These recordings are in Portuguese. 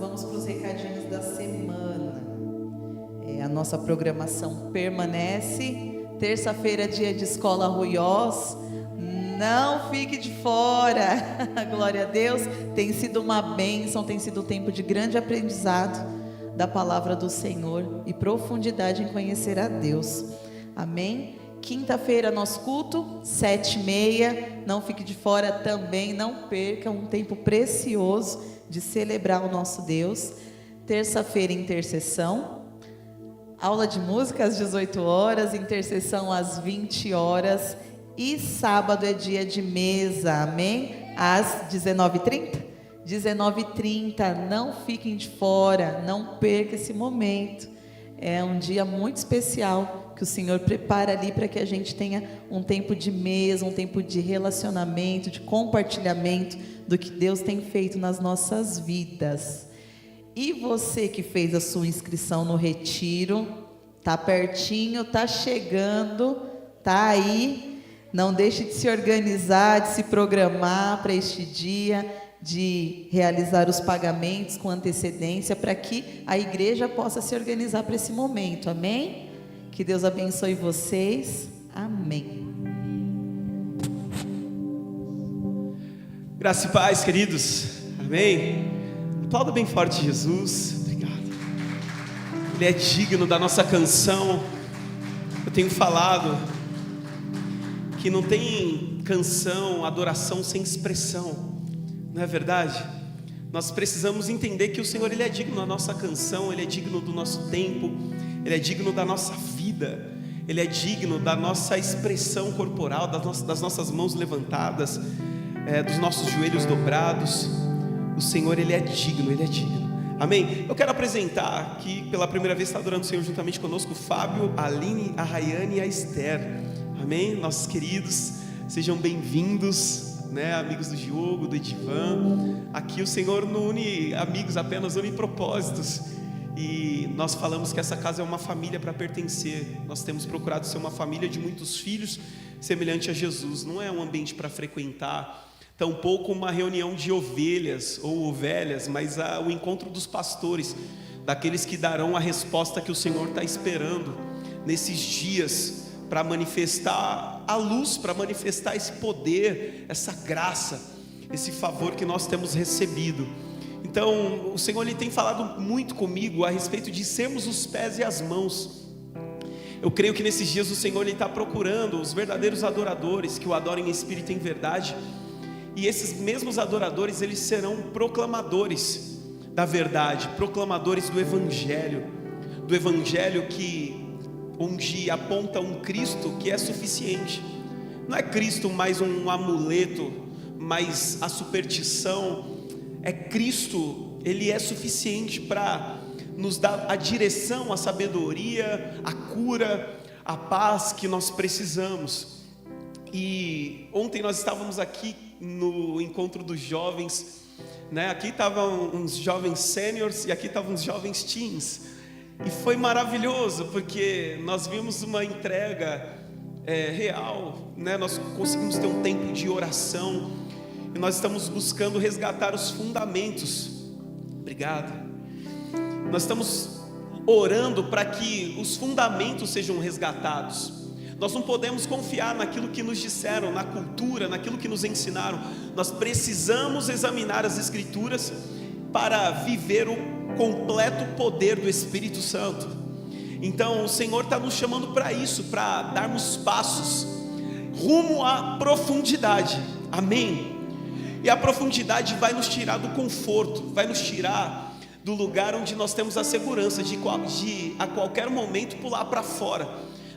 Vamos para os recadinhos da semana. A nossa programação permanece. Terça-feira, dia de escola Ruiós. Não fique de fora. Glória a Deus. Tem sido uma bênção, tem sido um tempo de grande aprendizado da palavra do Senhor e profundidade em conhecer a Deus. Amém? Quinta-feira, nosso culto, 7h30. Não fique de fora também, não perca um tempo precioso de celebrar o nosso Deus. Terça-feira, intercessão. Aula de música às 18 horas, intercessão às 20 horas. E sábado é dia de mesa, amém? Às 19h30? 19h30, não fiquem de fora, não perca esse momento. É um dia muito especial que o Senhor prepara ali para que a gente tenha um tempo de mesa, um tempo de relacionamento, de compartilhamento do que Deus tem feito nas nossas vidas. E você que fez a sua inscrição no retiro, tá pertinho, tá chegando, tá aí, não deixe de se organizar, de se programar para este dia, de realizar os pagamentos com antecedência, para que a igreja possa se organizar para esse momento, amém? Que Deus abençoe vocês, amém. Graça e paz, queridos, amém? Aplauda bem forte Jesus, obrigado. Ele é digno da nossa canção. Eu tenho falado que não tem canção, adoração sem expressão, não é verdade? Nós precisamos entender que o Senhor, Ele é digno da nossa canção, Ele é digno do nosso tempo, Ele é digno da nossa vida, Ele é digno da nossa expressão corporal, das nossas mãos levantadas, dos nossos joelhos dobrados. O Senhor, Ele é digno, Ele é digno, amém? Eu quero apresentar aqui, pela primeira vez está adorando o Senhor juntamente conosco, o Fábio, a Aline, a Rayane e a Esther, amém? Nossos queridos, sejam bem-vindos, né? Amigos do Diogo, do Edivan. Aqui o Senhor não une amigos, apenas une propósitos. E nós falamos que essa casa é uma família para pertencer. Nós temos procurado ser uma família de muitos filhos, semelhante a Jesus. Não é um ambiente para frequentar, tampouco uma reunião de ovelhas ou ovelhas, mas o encontro dos pastores, daqueles que darão a resposta que o Senhor está esperando nesses dias, para manifestar a luz, para manifestar esse poder, essa graça, esse favor que nós temos recebido. Então o Senhor, Ele tem falado muito comigo a respeito de sermos os pés e as mãos. Eu creio que nesses dias o Senhor, Ele está procurando os verdadeiros adoradores, que o adorem em espírito e em verdade. E esses mesmos adoradores, eles serão proclamadores da verdade, proclamadores do Evangelho onde aponta um Cristo que é suficiente. Não é Cristo mais um amuleto, mais a superstição. É Cristo, Ele é suficiente para nos dar a direção, a sabedoria, a cura, a paz que nós precisamos. E ontem nós estávamos aqui no encontro dos jovens, né? Aqui estavam uns jovens sêniors e aqui estavam uns jovens teens. E foi maravilhoso, porque nós vimos uma entrega real, né? Nós conseguimos ter um tempo de oração e nós estamos buscando resgatar os fundamentos. Obrigado. Nós estamos orando para que os fundamentos sejam resgatados. Nós não podemos confiar naquilo que nos disseram, na cultura, naquilo que nos ensinaram. Nós precisamos examinar as Escrituras para viver o completo poder do Espírito Santo. Então o Senhor está nos chamando para isso, para darmos passos rumo à profundidade, amém? E a profundidade vai nos tirar do conforto, vai nos tirar do lugar onde nós temos a segurança de a qualquer momento pular para fora.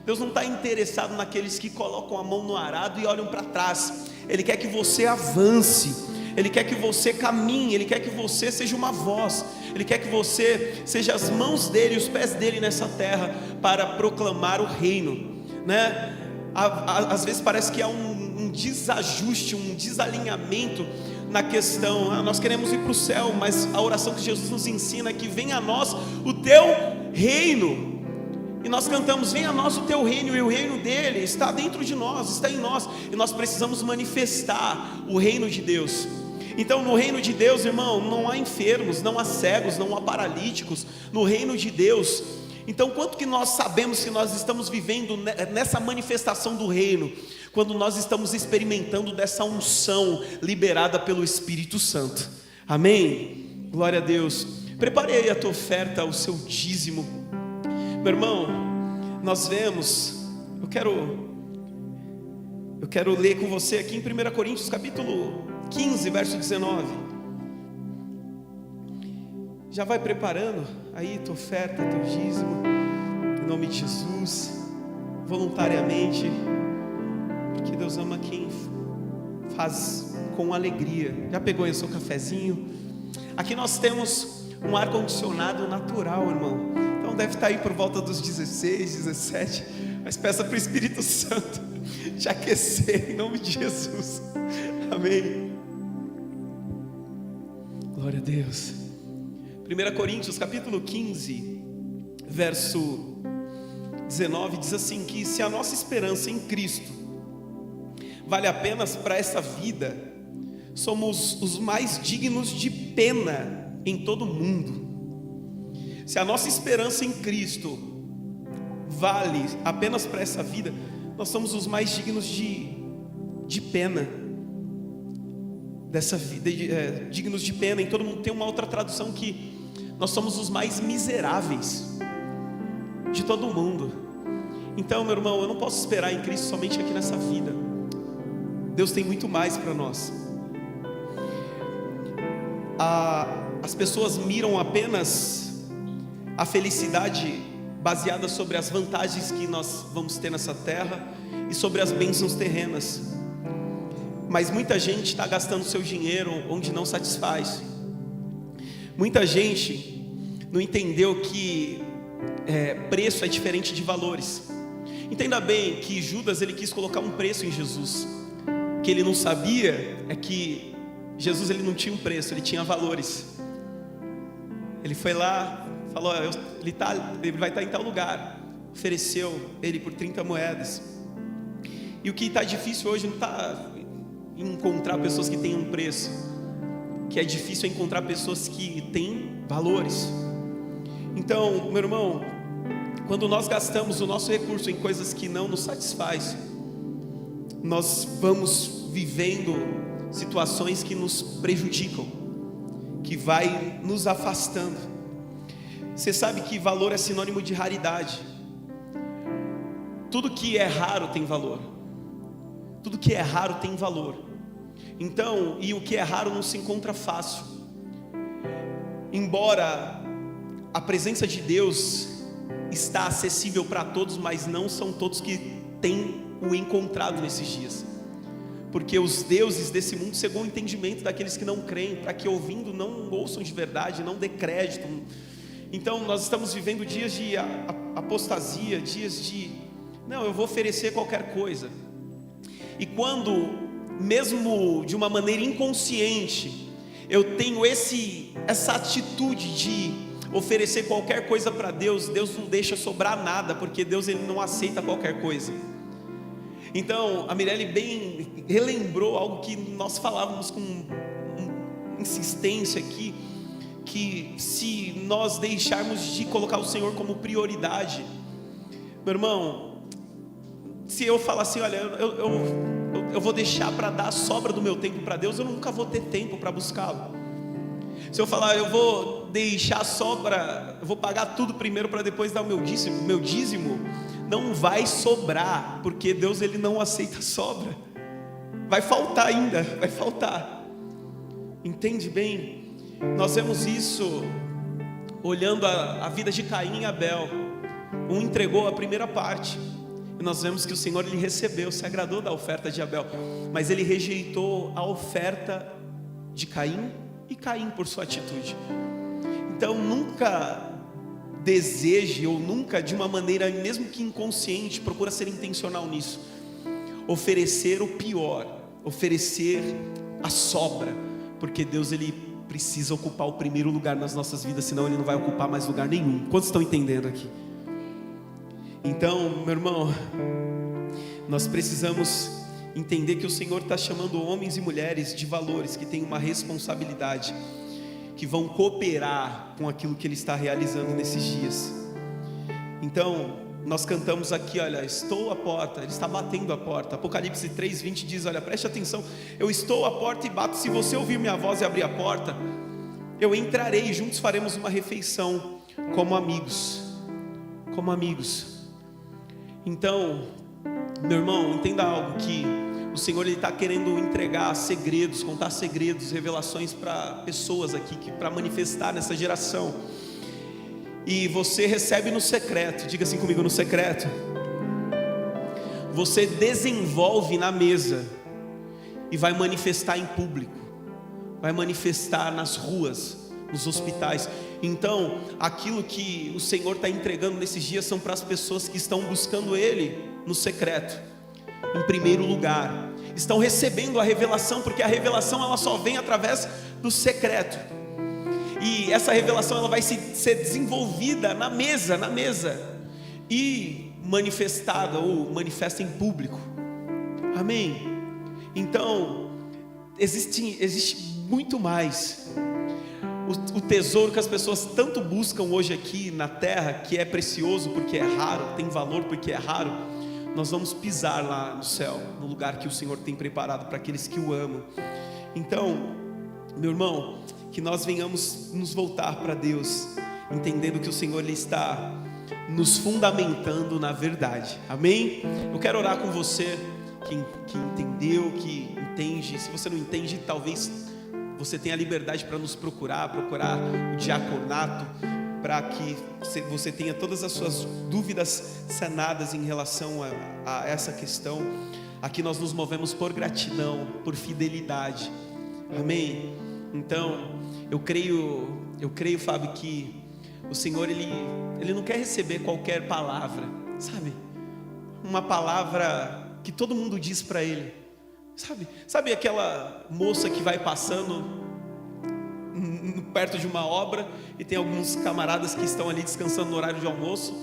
Deus não está interessado naqueles que colocam a mão no arado e olham para trás. Ele quer que você avance, Ele quer que você caminhe, Ele quer que você seja uma voz, Ele quer que você seja as mãos dEle e os pés dEle nessa terra para proclamar o reino, né? Às vezes parece que há um desajuste, um desalinhamento na questão, nós queremos ir para o céu, mas a oração que Jesus nos ensina é que venha a nós o teu reino. E nós cantamos, venha a nós o teu reino, e o reino dele está dentro de nós, está em nós, e nós precisamos manifestar o reino de Deus. Então no reino de Deus, irmão, não há enfermos, não há cegos, não há paralíticos no reino de Deus. Então quanto que nós sabemos que nós estamos vivendo nessa manifestação do reino, quando nós estamos experimentando dessa unção liberada pelo Espírito Santo? Amém? Glória a Deus. Prepare aí a tua oferta, o seu dízimo. Meu irmão, nós vemos, eu quero ler com você aqui em 1 Coríntios capítulo 15, verso 19. Já vai preparando aí tua oferta, teu dízimo, em nome de Jesus, voluntariamente, porque Deus ama quem faz com alegria. Já pegou aí o seu cafezinho? Aqui nós temos um ar-condicionado natural, irmão. Então deve estar aí por volta dos 16, 17. Mas peça para o Espírito Santo te aquecer, em nome de Jesus. Amém. Glória a Deus. 1 Coríntios capítulo 15, verso 19, diz assim: que se a nossa esperança em Cristo vale apenas para essa vida, somos os mais dignos de pena em todo o mundo. Se a nossa esperança em Cristo vale apenas para essa vida, nós somos os mais dignos de pena dessa vida, dignos de pena em todo mundo. Tem uma outra tradução que nós somos os mais miseráveis de todo o mundo. Então, meu irmão, eu não posso esperar em Cristo somente aqui nessa vida. Deus tem muito mais para nós. As pessoas miram apenas a felicidade baseada sobre as vantagens que nós vamos ter nessa terra e sobre as bênçãos terrenas. Mas muita gente está gastando seu dinheiro onde não satisfaz. Muita gente não entendeu que preço é diferente de valores. Entenda bem que Judas, ele quis colocar um preço em Jesus. O que ele não sabia é que Jesus, ele não tinha um preço, ele tinha valores. Ele foi lá, falou: ele vai estar em tal lugar. Ofereceu ele por 30 moedas. E o que está difícil hoje não está em encontrar pessoas que têm um preço. O que é difícil é encontrar pessoas que têm valores. Então, meu irmão, quando nós gastamos o nosso recurso em coisas que não nos satisfaz, nós vamos vivendo situações que nos prejudicam, que vai nos afastando. Você sabe que valor é sinônimo de raridade. Tudo que é raro tem valor. Tudo que é raro tem valor. Então, e o que é raro não se encontra fácil. Embora a presença de Deus está acessível para todos, mas não são todos que têm o encontrado nesses dias. Porque os deuses desse mundo cegam o entendimento daqueles que não creem, para que ouvindo não ouçam de verdade, não dê crédito. Então nós estamos vivendo dias de apostasia, dias de não, eu vou oferecer qualquer coisa. E quando, mesmo de uma maneira inconsciente, eu tenho essa atitude de oferecer qualquer coisa para Deus, Deus não deixa sobrar nada, porque Deus, ele não aceita qualquer coisa. Então a Mirelle bem relembrou algo que nós falávamos com insistência aqui, que se nós deixarmos de colocar o Senhor como prioridade, meu irmão, se eu falar assim, olha, eu vou deixar para dar a sobra do meu tempo para Deus, eu nunca vou ter tempo para buscá-lo. Se eu falar, eu vou deixar a sobra, eu vou pagar tudo primeiro para depois dar o meu dízimo, não vai sobrar, porque Deus, ele não aceita sobra. Vai faltar ainda, vai faltar. Entende bem? Nós vemos isso olhando a vida de Caim e Abel. Um entregou a primeira parte, e nós vemos que o Senhor, ele recebeu, se agradou da oferta de Abel, mas ele rejeitou a oferta de Caim, e Caim por sua atitude. Então nunca deseje, ou nunca de uma maneira, mesmo que inconsciente, procura ser intencional nisso, oferecer o pior, oferecer a sobra, porque Deus, ele precisa ocupar o primeiro lugar nas nossas vidas, senão ele não vai ocupar mais lugar nenhum. Quantos estão entendendo aqui? Então, meu irmão, nós precisamos entender que o Senhor está chamando homens e mulheres de valores, que têm uma responsabilidade, que vão cooperar com aquilo que Ele está realizando nesses dias. Então, nós cantamos aqui, olha, estou à porta, Ele está batendo a porta. Apocalipse 3:20 diz, olha, preste atenção, eu estou à porta e bato, se você ouvir minha voz e abrir a porta, eu entrarei e juntos faremos uma refeição como amigos. Como amigos. Então, meu irmão, entenda algo, que o Senhor está querendo entregar segredos, contar segredos, revelações para pessoas aqui, para manifestar nessa geração. E você recebe no secreto, diga assim comigo, no secreto. Você desenvolve na mesa e vai manifestar em público, vai manifestar nas ruas, nos hospitais. Então, aquilo que o Senhor está entregando nesses dias são para as pessoas que estão buscando Ele no secreto, em primeiro lugar, estão recebendo a revelação, porque a revelação ela só vem através do secreto, e essa revelação ela vai ser desenvolvida na mesa, e manifestada ou manifesta em público, amém? Então, existe muito mais. O tesouro que as pessoas tanto buscam hoje aqui na terra, que é precioso porque é raro, tem valor porque é raro, nós vamos pisar lá no céu, no lugar que o Senhor tem preparado para aqueles que o amam. Então, meu irmão, que nós venhamos nos voltar para Deus, entendendo que o Senhor Ele está nos fundamentando na verdade, amém? Eu quero orar com você que entendeu, que entende. Se você não entende, talvez você tenha liberdade para nos procurar o diaconato, para que você tenha todas as suas dúvidas sanadas em relação a essa questão. Aqui nós nos movemos por gratidão, por fidelidade, amém? Então, eu creio, Fábio, que o Senhor, Ele não quer receber qualquer palavra, sabe? Uma palavra que todo mundo diz para Ele. Sabe aquela moça que vai passando perto de uma obra e tem alguns camaradas que estão ali descansando no horário de almoço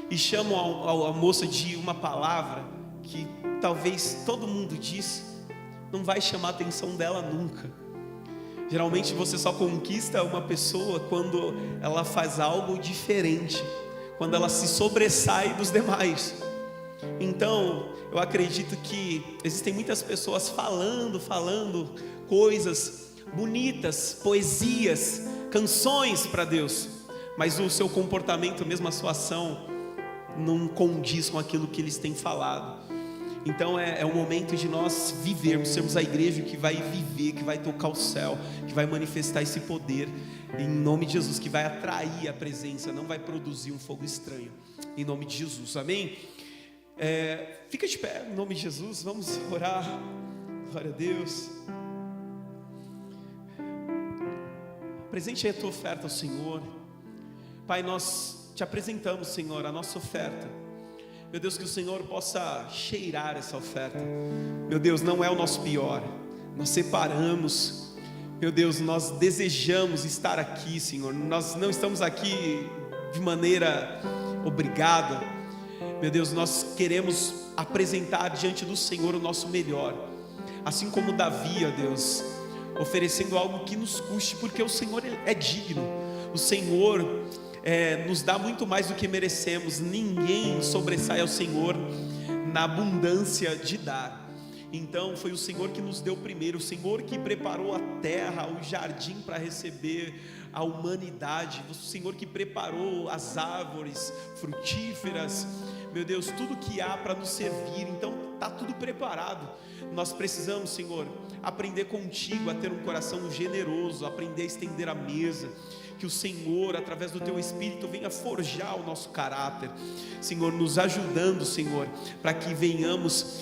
e chamam a moça de uma palavra que talvez todo mundo diz, não vai chamar a atenção dela nunca. Geralmente você só conquista uma pessoa quando ela faz algo diferente, quando ela se sobressai dos demais. Então, eu acredito que existem muitas pessoas falando coisas bonitas, poesias, canções para Deus, mas o seu comportamento, mesmo a sua ação, não condiz com aquilo que eles têm falado. Então é o momento de nós vivermos, sermos a igreja que vai viver, que vai tocar o céu, que vai manifestar esse poder, em nome de Jesus, que vai atrair a presença, não vai produzir um fogo estranho, em nome de Jesus, amém? Fica de pé, em nome de Jesus, vamos orar. Glória a Deus. Apresente aí a tua oferta ao Senhor. Pai, nós te apresentamos, Senhor, a nossa oferta. Meu Deus, que o Senhor possa cheirar essa oferta. Meu Deus, não é o nosso pior, nós separamos. Meu Deus, nós desejamos estar aqui, Senhor. Nós não estamos aqui de maneira obrigada. Meu Deus, nós queremos apresentar diante do Senhor o nosso melhor, assim como Davi, ó Deus, oferecendo algo que nos custe, porque o Senhor é digno. O Senhor nos dá muito mais do que merecemos. Ninguém sobressai ao Senhor na abundância de dar. Então foi o Senhor que nos deu primeiro, o Senhor que preparou a terra, o jardim para receber a humanidade, o Senhor que preparou as árvores frutíferas, meu Deus, tudo que há para nos servir. Então está tudo preparado. Nós precisamos, Senhor, aprender contigo a ter um coração generoso, aprender a estender a mesa. Que o Senhor, através do Teu Espírito, venha forjar o nosso caráter, Senhor, nos ajudando, Senhor, para que venhamos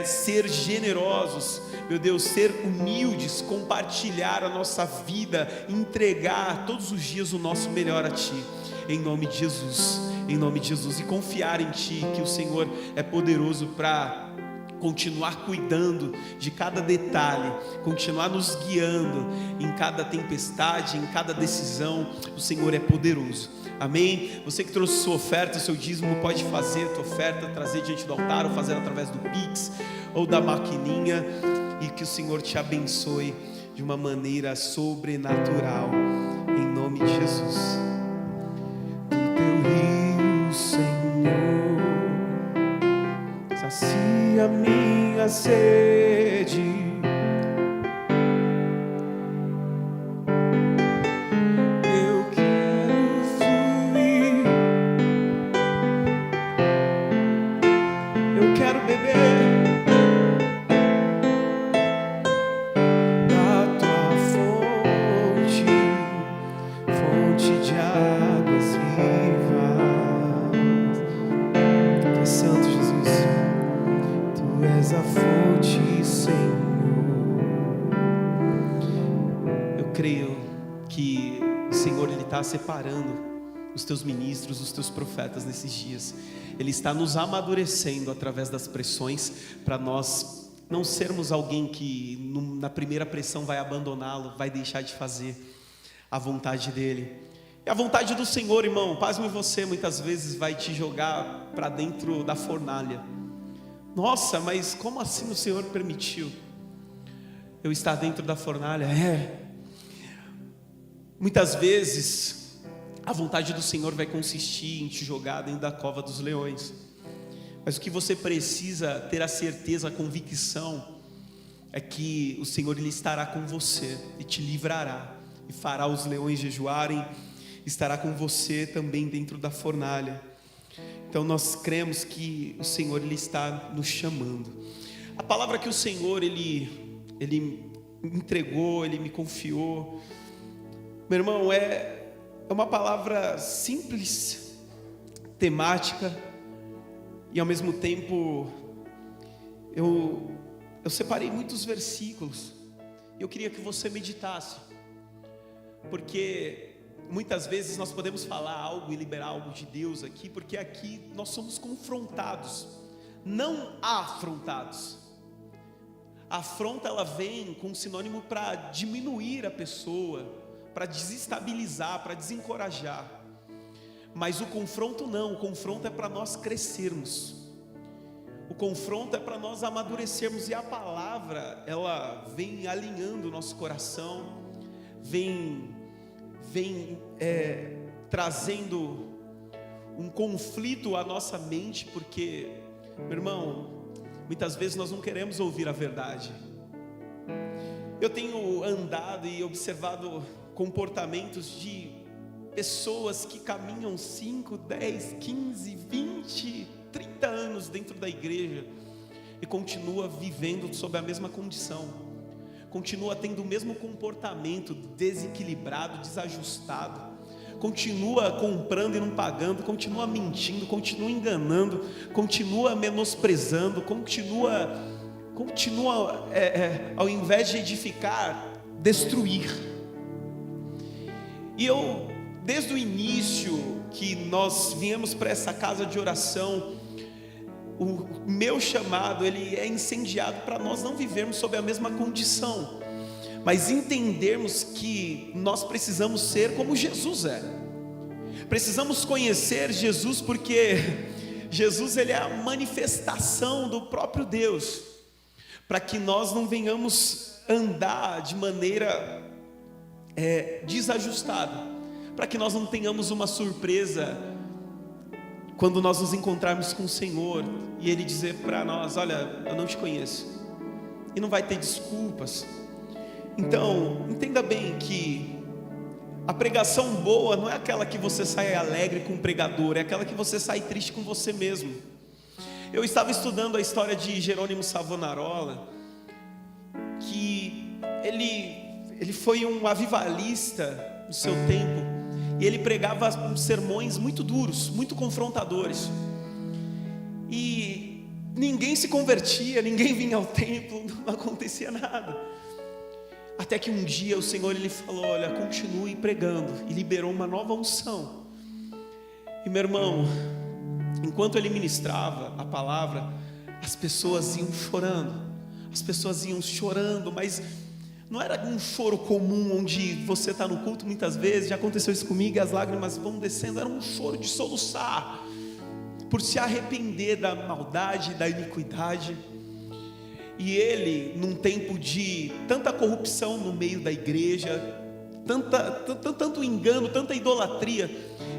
ser generosos, meu Deus, ser humildes, compartilhar a nossa vida, entregar todos os dias o nosso melhor a Ti, em nome de Jesus, e confiar em Ti, que o Senhor é poderoso para continuar cuidando de cada detalhe, continuar nos guiando em cada tempestade, em cada decisão. O Senhor é poderoso. Amém? Você que trouxe sua oferta, seu dízimo, pode fazer a tua oferta, trazer diante do altar, ou fazer através do Pix ou da maquininha, e que o Senhor te abençoe de uma maneira sobrenatural, em nome de Jesus. Do teu rio, Senhor, sacia minha sede. Eu quero fluir, eu quero beber da tua fonte, fonte de águas vivas. Tu és santo, Jesus. Tu és a fonte, Senhor. Eu creio que o Senhor, Ele está separando os teus ministros, os teus profetas nesses dias. Ele está nos amadurecendo através das pressões, para nós não sermos alguém que na primeira pressão vai abandoná-lo, vai deixar de fazer a vontade dele. E a vontade do Senhor, irmão, pasme você, muitas vezes vai te jogar para dentro da fornalha. Nossa, mas como assim o Senhor permitiu eu estar dentro da fornalha? Muitas vezes a vontade do Senhor vai consistir em te jogar dentro da cova dos leões. Mas o que você precisa ter a certeza, a convicção, é que o Senhor, Ele estará com você e te livrará, e fará os leões jejuarem, estará com você também dentro da fornalha. Então nós cremos que o Senhor, Ele está nos chamando. A palavra que o Senhor, Ele entregou, Ele me confiou, meu irmão, é uma palavra simples, temática, e ao mesmo tempo eu separei muitos versículos. Eu queria que você meditasse, porque muitas vezes nós podemos falar algo e liberar algo de Deus aqui, porque aqui nós somos confrontados, não afrontados. A afronta, ela vem com um sinônimo para diminuir a pessoa, para desestabilizar, para desencorajar. Mas o confronto não, o confronto é para nós crescermos, o confronto é para nós amadurecermos. E a palavra, ela vem alinhando o nosso coração, vem trazendo um conflito à nossa mente, porque, meu irmão, muitas vezes nós não queremos ouvir a verdade. Eu tenho andado e observado comportamentos de pessoas que caminham 5, 10, 15, 20, 30 anos dentro da igreja e continua vivendo sob a mesma condição, continua tendo o mesmo comportamento desequilibrado, desajustado, continua comprando e não pagando, continua mentindo, continua enganando, continua menosprezando, continua ao invés de edificar, destruir. E eu, desde o início que nós viemos para essa casa de oração, o meu chamado, ele é incendiado para nós não vivermos sob a mesma condição, mas entendermos que nós precisamos ser como Jesus é. Precisamos conhecer Jesus, porque Jesus, ele é a manifestação do próprio Deus, para que nós não venhamos andar de maneira desajustada, para que nós não tenhamos uma surpresa quando nós nos encontrarmos com o Senhor e Ele dizer para nós: olha, eu não te conheço, e não vai ter desculpas. Então, entenda bem que a pregação boa não é aquela que você sai alegre com o pregador, é aquela que você sai triste com você mesmo. Eu estava estudando a história de Jerônimo Savonarola, que ele foi um avivalista no seu tempo, e ele pregava sermões muito duros, muito confrontadores, e ninguém se convertia, ninguém vinha ao templo, não acontecia nada. Até que um dia o Senhor, ele falou: olha, continue pregando, e liberou uma nova unção. E meu irmão, enquanto ele ministrava a palavra, as pessoas iam chorando, mas não era um choro comum, onde você está no culto muitas vezes, já aconteceu isso comigo, e as lágrimas vão descendo. Era um choro de soluçar, por se arrepender da maldade, da iniquidade. E ele, num tempo de tanta corrupção no meio da igreja, tanto engano, tanta idolatria,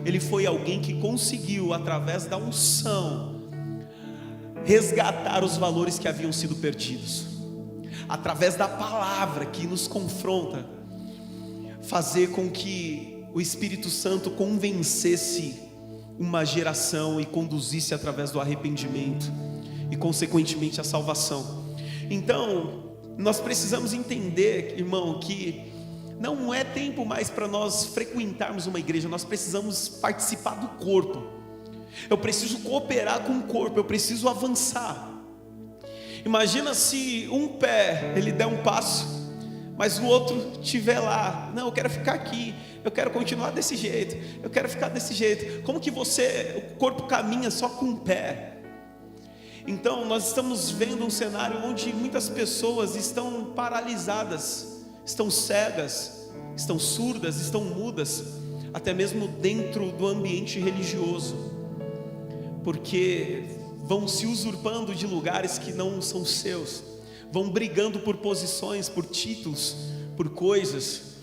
ele foi alguém que conseguiu, através da unção, resgatar os valores que haviam sido perdidos, através da palavra que nos confronta, fazer com que o Espírito Santo convencesse uma geração e conduzisse através do arrependimento e consequentemente a salvação. Então nós precisamos entender, irmão, que não é tempo mais para nós frequentarmos uma igreja, nós precisamos participar do corpo. Eu preciso cooperar com o corpo, eu preciso avançar. Imagina se um pé ele der um passo, mas o outro estiver lá. Não, eu quero ficar aqui, eu quero continuar desse jeito, eu quero ficar desse jeito. Como que o corpo caminha só com um pé? Então nós estamos vendo um cenário onde muitas pessoas estão paralisadas, estão cegas, estão surdas, estão mudas, até mesmo dentro do ambiente religioso, porque vão se usurpando de lugares que não são seus, vão brigando por posições, por títulos, por coisas,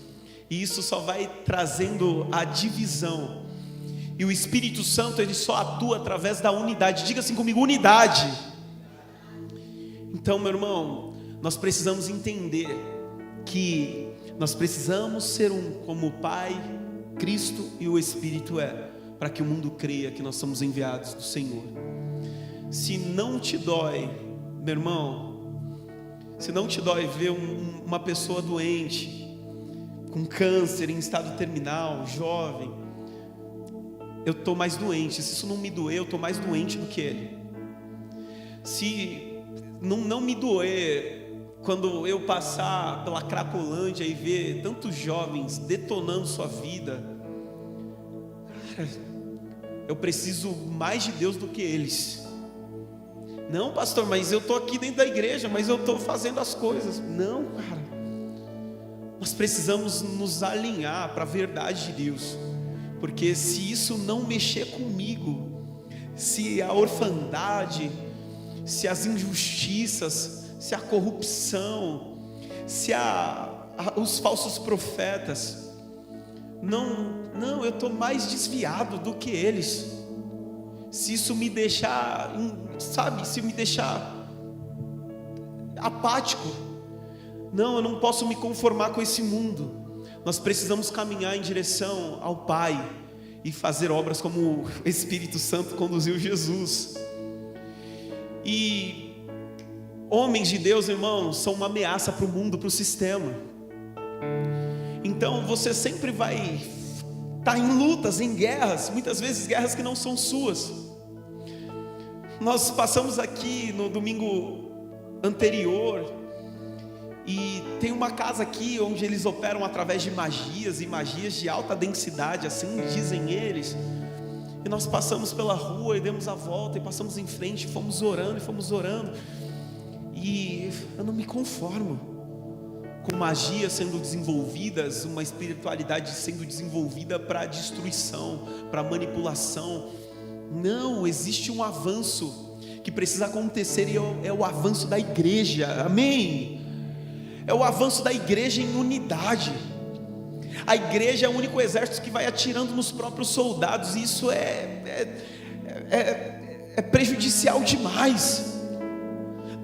e isso só vai trazendo a divisão. E o Espírito Santo, ele só atua através da unidade. Diga assim comigo: unidade. Então, meu irmão, nós precisamos entender que nós precisamos ser um, como o Pai, Cristo e o Espírito é, para que o mundo creia que nós somos enviados do Senhor. Se não te dói, meu irmão, se não te dói ver uma pessoa doente, com câncer, em estado terminal, jovem, eu estou mais doente. Se isso não me doer, eu estou mais doente do que ele. Se não me doer quando eu passar pela Cracolândia e ver tantos jovens detonando sua vida, cara, eu preciso mais de Deus do que eles. Não, pastor, mas eu estou aqui dentro da igreja, mas eu estou fazendo as coisas. Não, cara, nós precisamos nos alinhar para a verdade de Deus, porque se isso não mexer comigo, se a orfandade, se as injustiças, se a corrupção, se os falsos profetas, não, eu estou mais desviado do que eles. Se isso me deixar, se me deixar apático, não, eu não posso me conformar com esse mundo. Nós precisamos caminhar em direção ao Pai e fazer obras como o Espírito Santo conduziu Jesus. E homens de Deus, irmãos, são uma ameaça para o mundo, para o sistema. Então você sempre vai estar em lutas, em guerras, muitas vezes guerras que não são suas. Nós passamos aqui no domingo anterior, e tem uma casa aqui onde eles operam através de magias, e magias de alta densidade, assim dizem eles. E nós passamos pela rua e demos a volta e passamos em frente, fomos orando, e eu não me conformo com magias sendo desenvolvidas, uma espiritualidade sendo desenvolvida para destruição, para manipulação. Não, existe um avanço que precisa acontecer, e é o avanço da igreja, amém? É o avanço da igreja em unidade. A igreja é o único exército que vai atirando nos próprios soldados, e isso é prejudicial demais.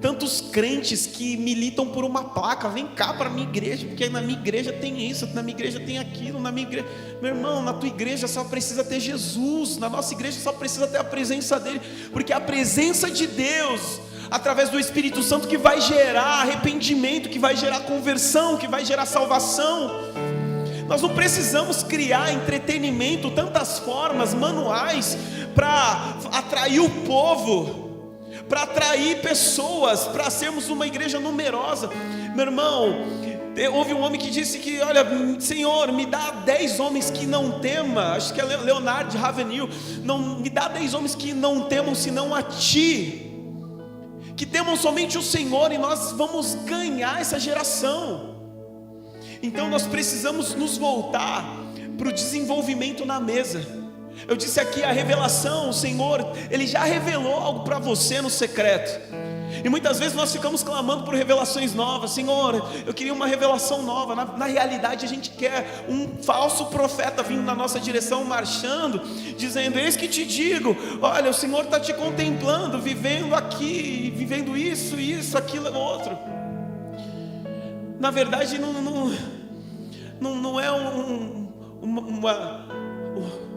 Tantos crentes que militam por uma placa: vem cá para a minha igreja, porque na minha igreja tem isso, na minha igreja tem aquilo, na minha igreja. Meu irmão, na tua igreja só precisa ter Jesus, na nossa igreja só precisa ter a presença dele, porque a presença de Deus, através do Espírito Santo, que vai gerar arrependimento, que vai gerar conversão, que vai gerar salvação. Nós não precisamos criar entretenimento, tantas formas manuais para atrair o povo, para atrair pessoas, para sermos uma igreja numerosa. Meu irmão, houve um homem que disse que: olha, Senhor, me dá 10 homens que não temam. Acho que é Leonardo de Ravenil. Não me dá 10 homens que não temam senão a Ti. que temam somente o Senhor, e nós vamos ganhar essa geração. Então nós precisamos nos voltar para o desenvolvimento na mesa. Eu disse aqui, a revelação, o Senhor, Ele já revelou algo para você no secreto. E muitas vezes nós ficamos clamando por revelações novas. Senhor, eu queria uma revelação nova. Na realidade a gente quer um falso profeta vindo na nossa direção, marchando, dizendo: eis que te digo, olha, o Senhor está te contemplando, vivendo aqui, vivendo isso, aquilo, outro. Na verdade não é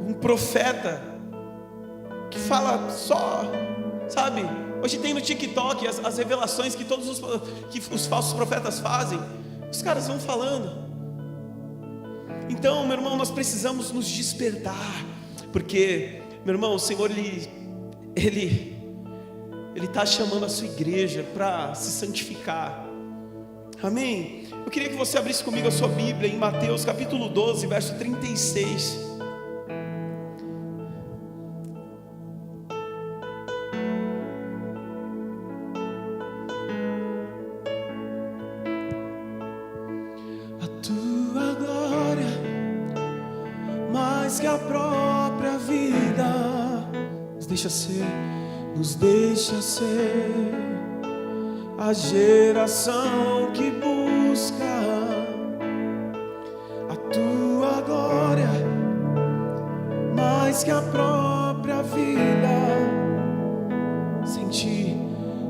um profeta que fala só, sabe? Hoje tem no TikTok as revelações que que os falsos profetas fazem. Os caras vão falando. Então, meu irmão, nós precisamos nos despertar, porque, meu irmão, o Senhor Ele está chamando a sua igreja para se santificar. Amém? Eu queria que você abrisse comigo a sua Bíblia em Mateus capítulo 12, verso 36. Que a própria vida nos deixa ser a geração que busca a tua glória, mais que a própria vida.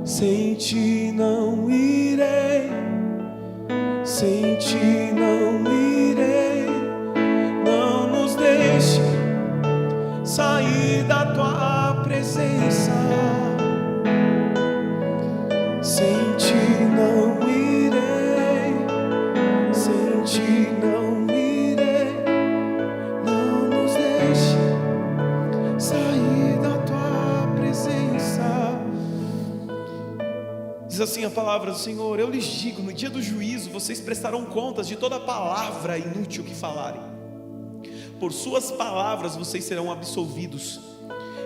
Sem ti não irei, sem ti não irei. Não nos deixe sair da tua presença. Sem ti não irei, sem ti não irei. Não nos deixe sair da tua presença. Diz assim a palavra do Senhor: eu lhes digo, no dia do juízo vocês prestarão contas de toda palavra inútil que falarem. Por suas palavras vocês serão absolvidos,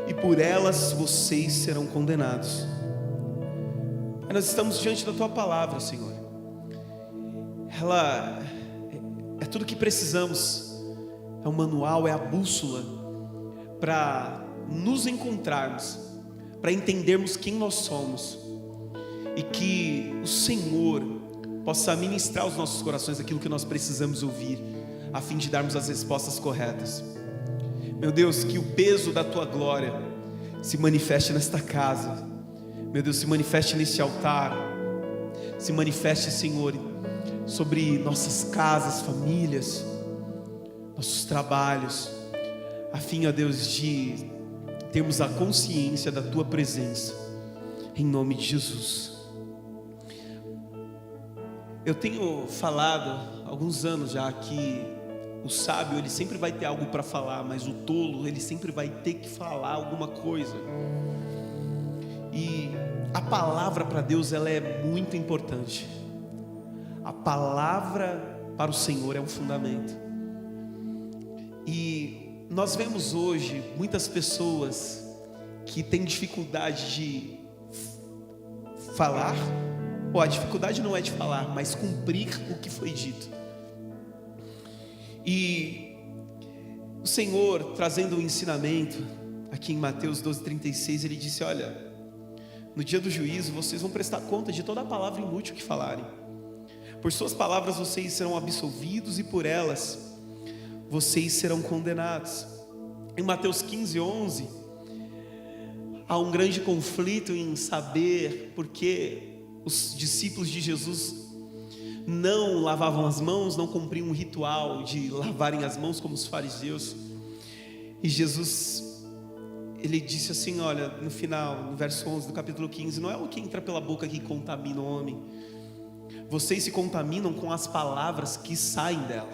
e por elas vocês serão condenados. Nós estamos diante da tua palavra, Senhor. Ela é tudo que precisamos. É o manual, é a bússola para nos encontrarmos, para entendermos quem nós somos, e que o Senhor possa ministrar aos nossos corações aquilo que nós precisamos ouvir, a fim de darmos as respostas corretas. Meu Deus, que o peso da tua glória se manifeste nesta casa. Meu Deus, se manifeste neste altar. Se manifeste, Senhor, sobre nossas casas, famílias, nossos trabalhos, a fim, ó Deus, de termos a consciência da tua presença, em nome de Jesus. Eu tenho falado há alguns anos já que o sábio, ele sempre vai ter algo para falar, mas o tolo, ele sempre vai ter que falar alguma coisa. E a palavra para Deus, ela é muito importante. A palavra para o Senhor é um fundamento. E nós vemos hoje muitas pessoas que têm dificuldade de falar, ou a dificuldade não é de falar, mas cumprir o que foi dito. E o Senhor, trazendo um ensinamento aqui em Mateus 12:36, Ele disse: olha, no dia do juízo vocês vão prestar conta de toda a palavra inútil que falarem. Por suas palavras vocês serão absolvidos, e por elas vocês serão condenados. Em Mateus 15:11 há um grande conflito em saber por que os discípulos de Jesus não lavavam as mãos, não cumpriam um ritual de lavarem as mãos como os fariseus. E Jesus, Ele disse assim, olha, no final, no verso 11 do capítulo 15: não é o que entra pela boca que contamina o homem, vocês se contaminam com as palavras que saem dela.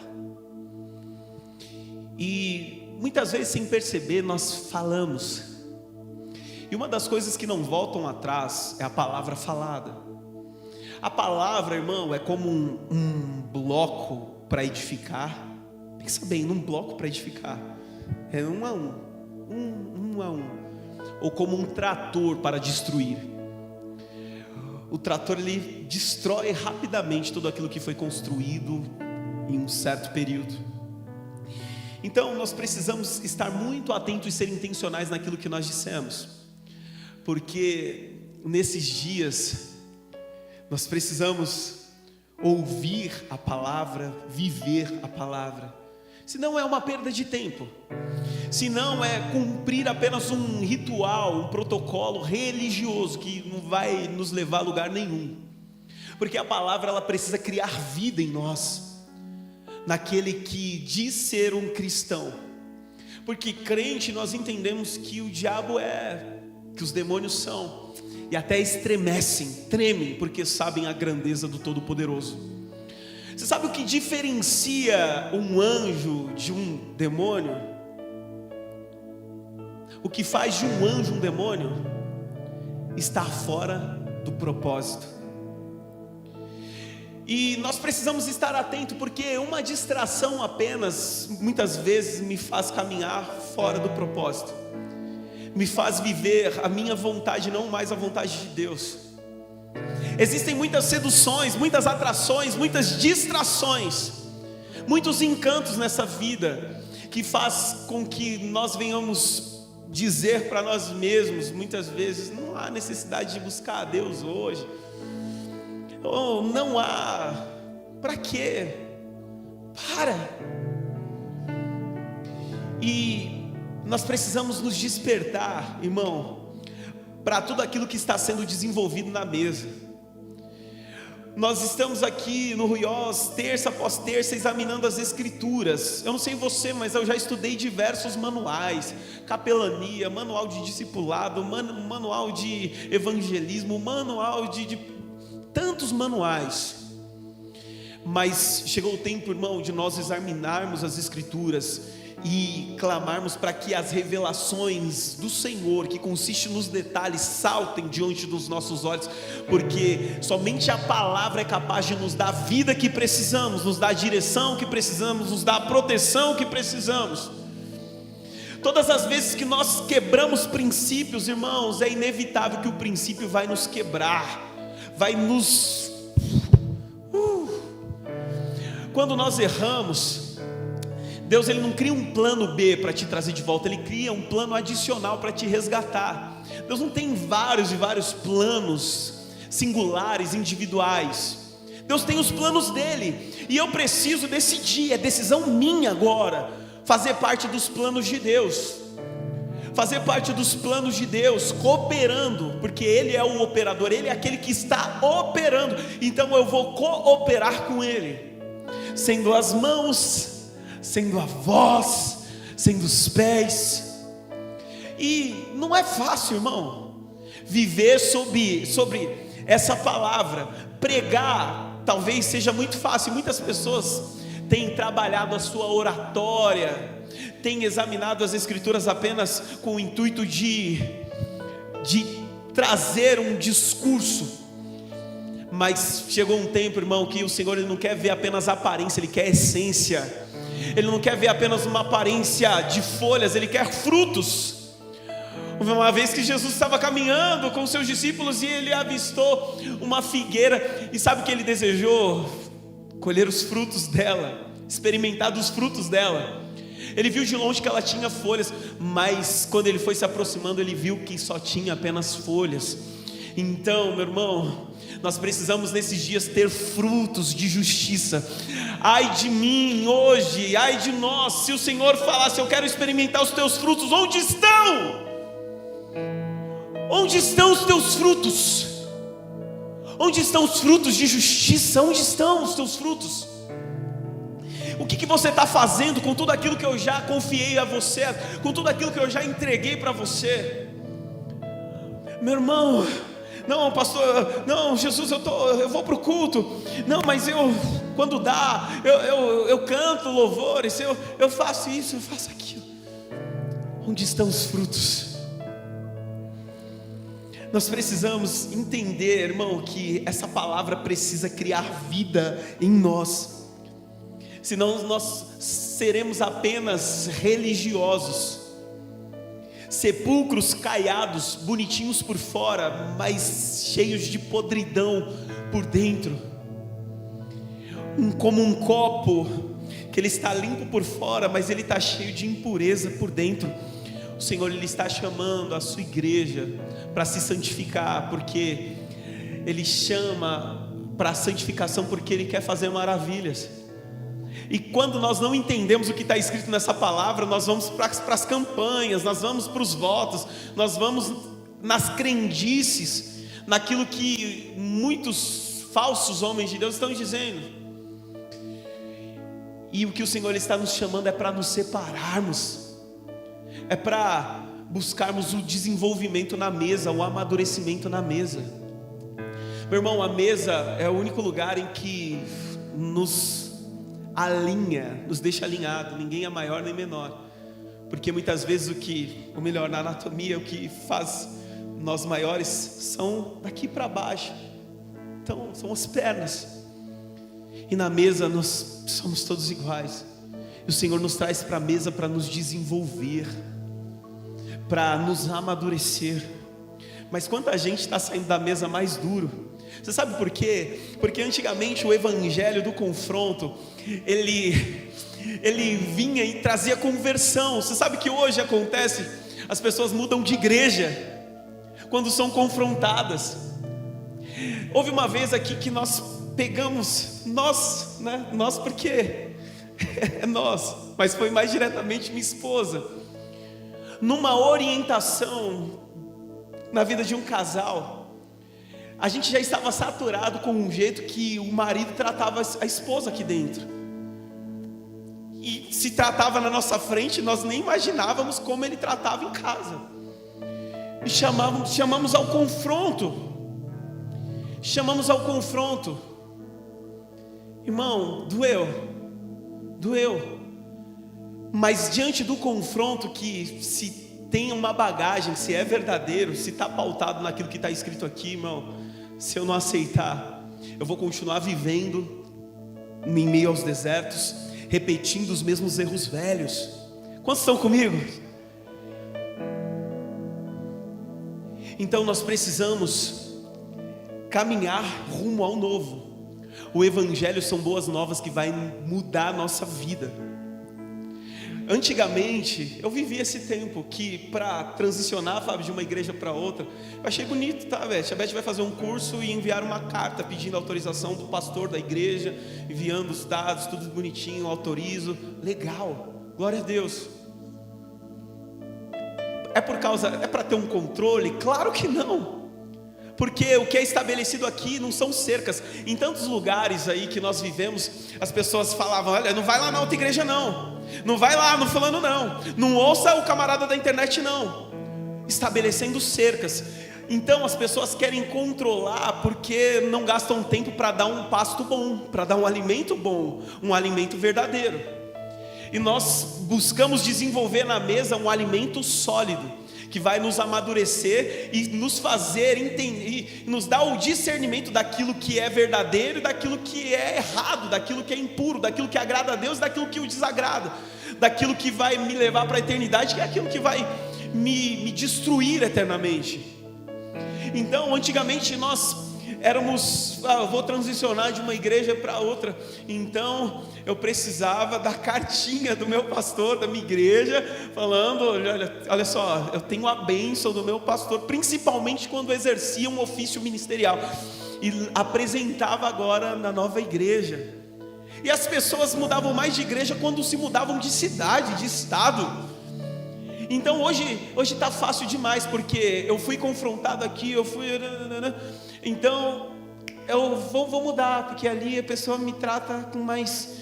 E muitas vezes, sem perceber, nós falamos. E uma das coisas que não voltam atrás é a palavra falada. A palavra, irmão, é como um bloco para edificar. Pensa bem, num bloco para edificar. É um a um. Ou como um trator para destruir. o trator ele destrói rapidamente tudo aquilo que foi construído em um certo período. Então nós precisamos estar muito atentos e ser intencionais naquilo que nós dissemos, porque nesses dias nós precisamos ouvir a palavra, viver a palavra. Senão é uma perda de tempo, senão é cumprir apenas um ritual, um protocolo religioso que não vai nos levar a lugar nenhum. Porque a palavra ela precisa criar vida em nós, naquele que diz ser um cristão. Porque crente nós entendemos que o diabo que os demônios são, e até estremecem, tremem, porque sabem a grandeza do Todo-Poderoso. Você sabe o que diferencia um anjo de um demônio? O que faz de um anjo um demônio? Estar fora do propósito. E nós precisamos estar atentos, porque uma distração apenas, muitas vezes me faz caminhar fora do propósito, me faz viver a minha vontade, não mais a vontade de Deus. Existem muitas seduções, muitas atrações, muitas distrações, muitos encantos nessa vida, que faz com que nós venhamos dizer para nós mesmos, muitas vezes, não há necessidade de buscar a Deus hoje, ou não há, para quê? Para. E nós precisamos nos despertar, irmão, para tudo aquilo que está sendo desenvolvido na mesa. Nós estamos aqui no Ruiós, terça após terça, examinando as escrituras. Eu não sei você, mas eu já estudei diversos manuais, capelania, manual de discipulado, manual de evangelismo, manual de tantos manuais. Mas chegou o tempo, irmão, de nós examinarmos as escrituras e clamarmos para que as revelações do Senhor, que consiste nos detalhes, saltem diante dos nossos olhos, porque somente a palavra é capaz de nos dar a vida que precisamos, nos dar a direção que precisamos, nos dar a proteção que precisamos. Todas as vezes que nós quebramos princípios, irmãos, é inevitável que o princípio vai nos quebrar, vai nos... Quando nós erramos, Deus ele não cria um plano B para te trazer de volta, Ele cria um plano adicional para te resgatar. Deus não tem vários e vários planos singulares, individuais. Deus tem os planos dele, e eu preciso decidir, é decisão minha agora, fazer parte dos planos de Deus. Fazer parte dos planos de Deus, cooperando, porque Ele é o operador, Ele é aquele que está operando, então eu vou cooperar com Ele, sendo as mãos, sendo a voz, sendo os pés. E não é fácil, irmão, viver sobre essa palavra. Pregar talvez seja muito fácil. Muitas pessoas têm trabalhado a sua oratória, têm examinado as escrituras apenas com o intuito de trazer um discurso. Mas chegou um tempo, irmão, que o Senhor ele não quer ver apenas a aparência, Ele quer a essência. Ele não quer ver apenas uma aparência de folhas, Ele quer frutos. Uma vez que Jesus estava caminhando com os seus discípulos e Ele avistou uma figueira, e sabe o que Ele desejou? Colher os frutos dela, experimentar dos frutos dela. Ele viu de longe que ela tinha folhas, mas quando Ele foi se aproximando, Ele viu que só tinha apenas folhas. Então, meu irmão, nós precisamos nesses dias ter frutos de justiça. Ai de mim hoje, ai de nós, se o Senhor falasse: eu quero experimentar os teus frutos, onde estão? Onde estão os teus frutos? Onde estão os frutos de justiça? Onde estão os teus frutos? O que você está fazendo com tudo aquilo que eu já confiei a você, com tudo aquilo que eu já entreguei para você? Meu irmão, não, pastor, não, Jesus, eu vou para o culto. Não, mas quando dá, eu canto louvores, eu faço isso, eu faço aquilo. Onde estão os frutos? Nós precisamos entender, irmão, que essa palavra precisa criar vida em nós. Senão nós seremos apenas religiosos, sepulcros caiados, bonitinhos por fora, mas cheios de podridão por dentro. Como um copo que ele está limpo por fora, mas ele está cheio de impureza por dentro. O Senhor, Ele está chamando a sua igreja para se santificar, porque Ele chama para a santificação, porque Ele quer fazer maravilhas. E quando nós não entendemos o que está escrito nessa palavra, nós vamos para as campanhas, nós vamos para os votos, nós vamos nas crendices, naquilo que muitos falsos homens de Deus estão dizendo. E o que o Senhor está nos chamando é para nos separarmos, é para buscarmos o desenvolvimento na mesa, o amadurecimento na mesa. Meu irmão, a mesa é o único lugar em que nos alinha, nos deixa alinhado. Ninguém é maior nem menor, porque muitas vezes ou melhor, na anatomia, o que faz nós maiores são daqui para baixo. Então, são as pernas. E na mesa nós somos todos iguais. E o Senhor nos traz para a mesa para nos desenvolver, para nos amadurecer. Mas quanta gente está saindo da mesa mais duro. Você sabe por quê? Porque antigamente o evangelho do confronto, ele vinha e trazia conversão. Você sabe que hoje acontece, as pessoas mudam de igreja quando são confrontadas. Houve uma vez aqui que nós pegamos, nós porque é nós, mas foi mais diretamente minha esposa, numa orientação na vida de um casal. A gente já estava saturado com um jeito que o marido tratava a esposa aqui dentro, e se tratava na nossa frente, nós nem imaginávamos como ele tratava em casa. E chamamos ao confronto. Irmão, doeu. Mas diante do confronto, que se tem uma bagagem, se é verdadeiro, se está pautado naquilo que está escrito aqui, irmão, se eu não aceitar, eu vou continuar vivendo em meio aos desertos, repetindo os mesmos erros velhos. Quantos estão comigo? Então nós precisamos caminhar rumo ao novo. O evangelho são boas novas que vai mudar a nossa vida. Antigamente, eu vivi esse tempo que para transicionar, Fábio, de uma igreja para outra, eu achei bonito, tá, Beth? A Beth vai fazer um curso e enviar uma carta pedindo autorização do pastor da igreja, enviando os dados, tudo bonitinho, autorizo. Legal, glória a Deus. É para ter um controle? Claro que não. Porque o que é estabelecido aqui não são cercas. Em tantos lugares aí que nós vivemos, as pessoas falavam: olha, não vai lá na outra igreja não, não vai lá no fulano não, não ouça o camarada da internet não. Estabelecendo cercas. Então as pessoas querem controlar porque não gastam tempo para dar um pasto bom, para dar um alimento bom, um alimento verdadeiro. E nós buscamos desenvolver na mesa um alimento sólido, que vai nos amadurecer e nos fazer entender, nos dar o discernimento daquilo que é verdadeiro e daquilo que é errado, daquilo que é impuro, daquilo que agrada a Deus e daquilo que o desagrada, daquilo que vai me levar para a eternidade, que é aquilo que vai me destruir eternamente. Então, antigamente nós éramos, eu vou transicionar de uma igreja para outra, então eu precisava da cartinha do meu pastor, da minha igreja, falando: olha só, eu tenho a bênção do meu pastor, principalmente quando exercia um ofício ministerial, e apresentava agora na nova igreja. E as pessoas mudavam mais de igreja quando se mudavam de cidade, de estado. Então hoje está fácil demais, porque eu fui confrontado aqui, então eu vou mudar, porque ali a pessoa me trata com mais.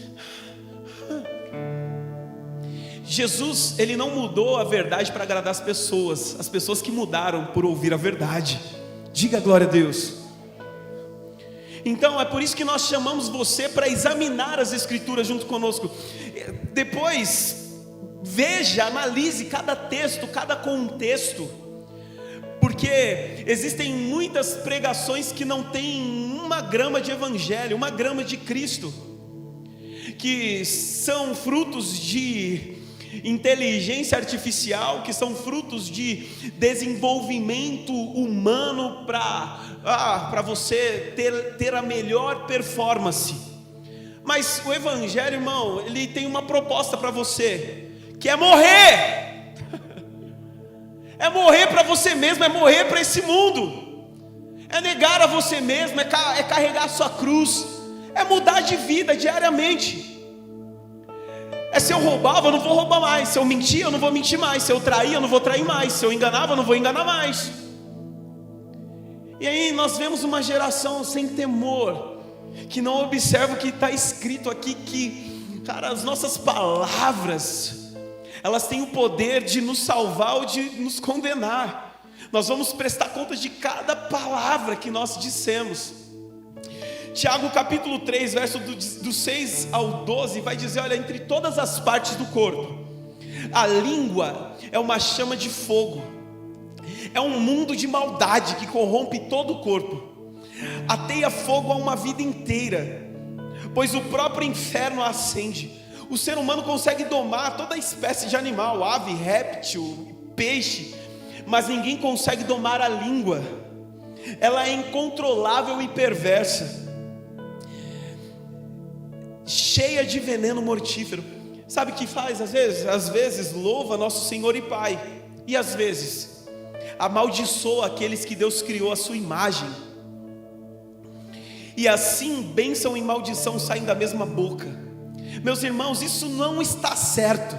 Jesus, ele não mudou a verdade para agradar as pessoas que mudaram por ouvir a verdade. Diga glória a Deus. Então é por isso que nós chamamos você para examinar as escrituras junto conosco. Depois veja, analise cada texto, cada contexto, porque existem muitas pregações que não têm uma grama de evangelho, uma grama de Cristo, que são frutos de inteligência artificial, que são frutos de desenvolvimento humano para você ter a melhor performance. Mas o Evangelho, irmão, ele tem uma proposta para você, que é morrer. É morrer para você mesmo, é morrer para esse mundo, é negar a você mesmo, é carregar a sua cruz, é mudar de vida diariamente. É se eu roubava, eu não vou roubar mais. Se eu mentia, eu não vou mentir mais. Se eu traía, eu não vou trair mais. Se eu enganava, eu não vou enganar mais. E aí nós vemos uma geração sem temor, que não observa o que está escrito aqui, que, cara, as nossas palavras, elas têm o poder de nos salvar ou de nos condenar. Nós vamos prestar conta de cada palavra que nós dissemos. Tiago capítulo 3, verso do 6 ao 12, vai dizer: olha, entre todas as partes do corpo, a língua é uma chama de fogo, é um mundo de maldade que corrompe todo o corpo, ateia fogo a uma vida inteira, pois o próprio inferno a acende. O ser humano consegue domar toda espécie de animal, ave, réptil, peixe, mas ninguém consegue domar a língua. Ela é incontrolável e perversa, cheia de veneno mortífero. Sabe o que faz às vezes? Às vezes louva nosso Senhor e Pai, e às vezes amaldiçoa aqueles que Deus criou à sua imagem. E assim bênção e maldição saem da mesma boca. Meus irmãos, isso não está certo.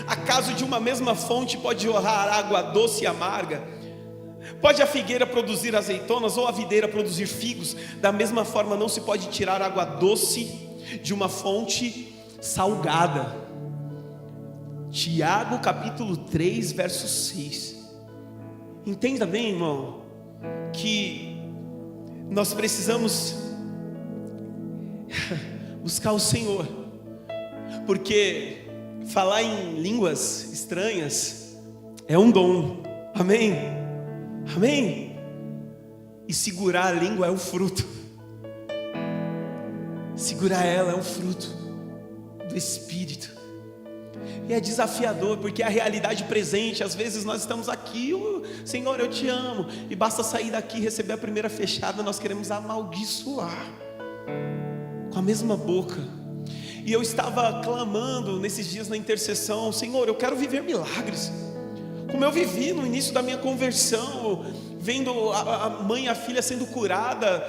Acaso de uma mesma fonte pode jorrar água doce e amarga? Pode a figueira produzir azeitonas ou a videira produzir figos? Da mesma forma não se pode tirar água doce de uma fonte salgada. Tiago capítulo 3, verso 6. Entenda bem, irmão, que nós precisamos buscar o Senhor, porque falar em línguas estranhas é um dom, amém? Amém? E segurar a língua é o fruto. Segurar ela é um fruto do Espírito. E é desafiador, porque é a realidade presente. Às vezes nós estamos aqui, Senhor, eu te amo, e basta sair daqui e receber a primeira fechada, nós queremos amaldiçoar com a mesma boca. E eu estava clamando nesses dias na intercessão: Senhor, eu quero viver milagres, como eu vivi no início da minha conversão, vendo a mãe e a filha sendo curada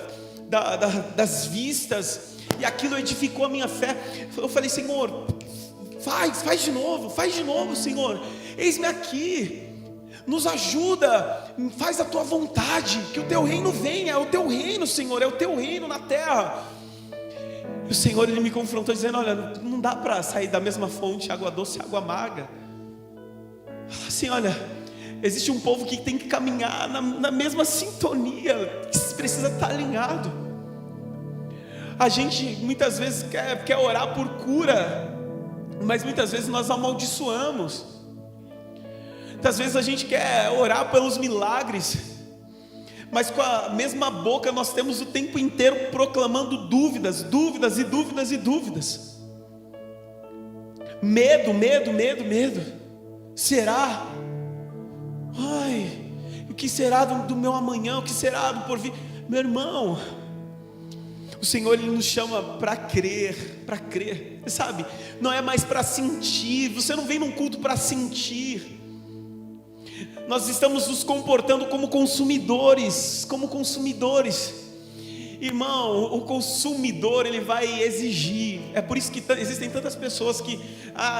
das vistas, e aquilo edificou a minha fé. Eu falei: Senhor, faz de novo, Senhor, eis-me aqui, nos ajuda, faz a tua vontade, que o teu reino venha. É o teu reino, Senhor, é o teu reino na terra. E o Senhor, Ele me confrontou dizendo: olha, não dá para sair da mesma fonte, água doce e água amarga. Assim, olha, existe um povo que tem que caminhar na mesma sintonia, que precisa estar alinhado. A gente muitas vezes quer orar por cura, mas muitas vezes nós amaldiçoamos. Muitas vezes a gente quer orar pelos milagres, mas com a mesma boca nós temos o tempo inteiro proclamando dúvidas. Medo. Será? Ai, o que será do meu amanhã? O que será do porvir? Meu irmão, o Senhor, Ele nos chama para crer, sabe? Não é mais para sentir. Você não vem num culto para sentir. Nós estamos nos comportando como consumidores. Irmão, o consumidor, ele vai exigir. É por isso que existem tantas pessoas que: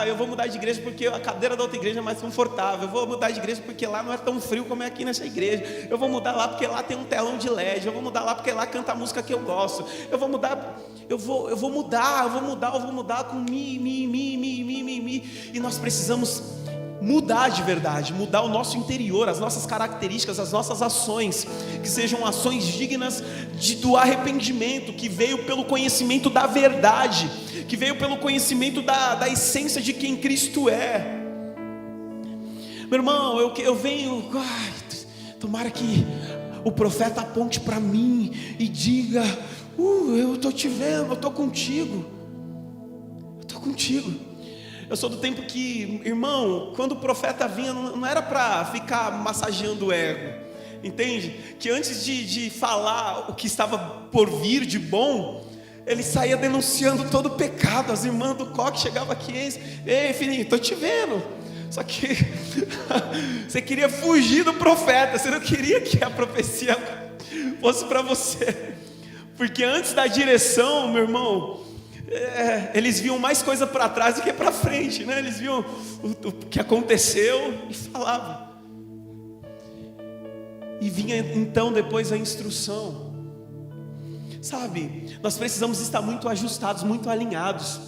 eu vou mudar de igreja porque a cadeira da outra igreja é mais confortável. Eu vou mudar de igreja porque lá não é tão frio como é aqui nessa igreja. Eu vou mudar lá porque lá tem um telão de LED. Eu vou mudar lá porque lá canta a música que eu gosto. Eu vou mudar com mi. E nós precisamos mudar de verdade, mudar o nosso interior, as nossas características, as nossas ações, que sejam ações dignas do arrependimento, que veio pelo conhecimento da verdade, que veio pelo conhecimento da essência de quem Cristo é. Meu irmão, eu venho, tomara que o profeta aponte para mim e diga: eu estou te vendo, eu estou contigo. Eu sou do tempo que, irmão, quando o profeta vinha, não era para ficar massageando o ego, entende? Que antes de falar o que estava por vir de bom, ele saía denunciando todo o pecado. As irmãs do coque chegavam aqui: ei filhinho, estou te vendo. Só que você queria fugir do profeta, você não queria que a profecia fosse para você, porque antes da direção, meu irmão, eles viam mais coisa para trás do que para frente, né? Eles viam o que aconteceu e falavam. E vinha então depois a instrução. Sabe, nós precisamos estar muito ajustados, muito alinhados.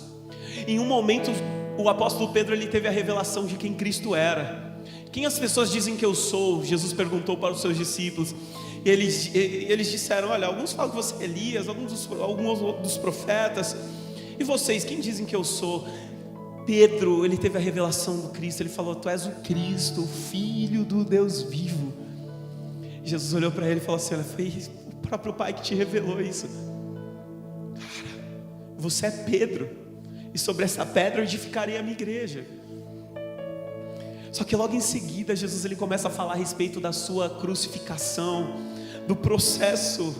Em um momento, o apóstolo Pedro, ele teve a revelação de quem Cristo era. Quem as pessoas dizem que eu sou? Jesus perguntou para os seus discípulos. E eles disseram: olha, alguns falam que você é Elias, alguns dos profetas. E vocês, quem dizem que eu sou? Pedro, ele teve a revelação do Cristo. Ele falou: tu és o Cristo, o Filho do Deus vivo. Jesus olhou para ele e falou assim: olha, foi o próprio Pai que te revelou isso. Cara, você é Pedro, e sobre essa pedra eu edificarei a minha igreja. Só que logo em seguida Jesus, ele começa a falar a respeito da sua crucificação, do processo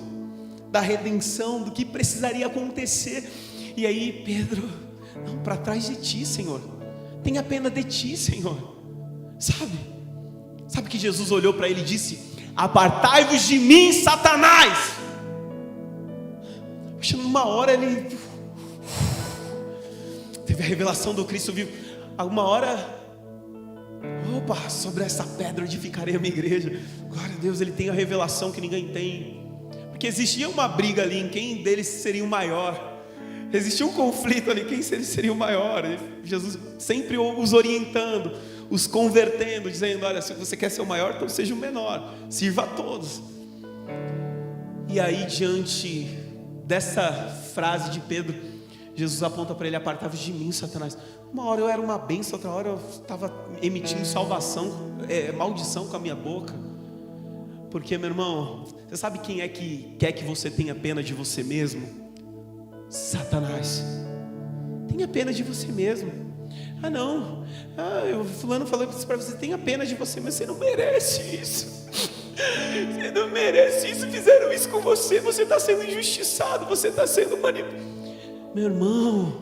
da redenção, do que precisaria acontecer. E aí Pedro: não, para trás de ti, Senhor, tenha pena de ti, Senhor. Sabe que Jesus olhou para ele e disse: apartai-vos de mim, Satanás. Poxa, numa hora ele teve a revelação do Cristo vivo. Alguma hora, opa, sobre essa pedra edificarei a minha igreja. Glória a Deus, ele tem a revelação que ninguém tem. Porque existia uma briga ali em quem deles seria o maior. Existia um conflito ali, quem seria o maior. Jesus sempre os orientando, os convertendo, dizendo: olha, se você quer ser o maior, então seja o menor, sirva a todos. E aí, diante dessa frase de Pedro, Jesus aponta para ele: apartai-vos de mim, Satanás. Uma hora eu era uma bênção, outra hora eu estava emitindo maldição com a minha boca. Porque, meu irmão, você sabe quem é que quer que você tenha pena de você mesmo? Satanás. Tenha pena de você mesmo. Ah não, fulano falou isso para você: tenha pena de você, mas você não merece isso. Você não merece isso, fizeram isso com você, você está sendo injustiçado, você está sendo manipulado. Meu irmão,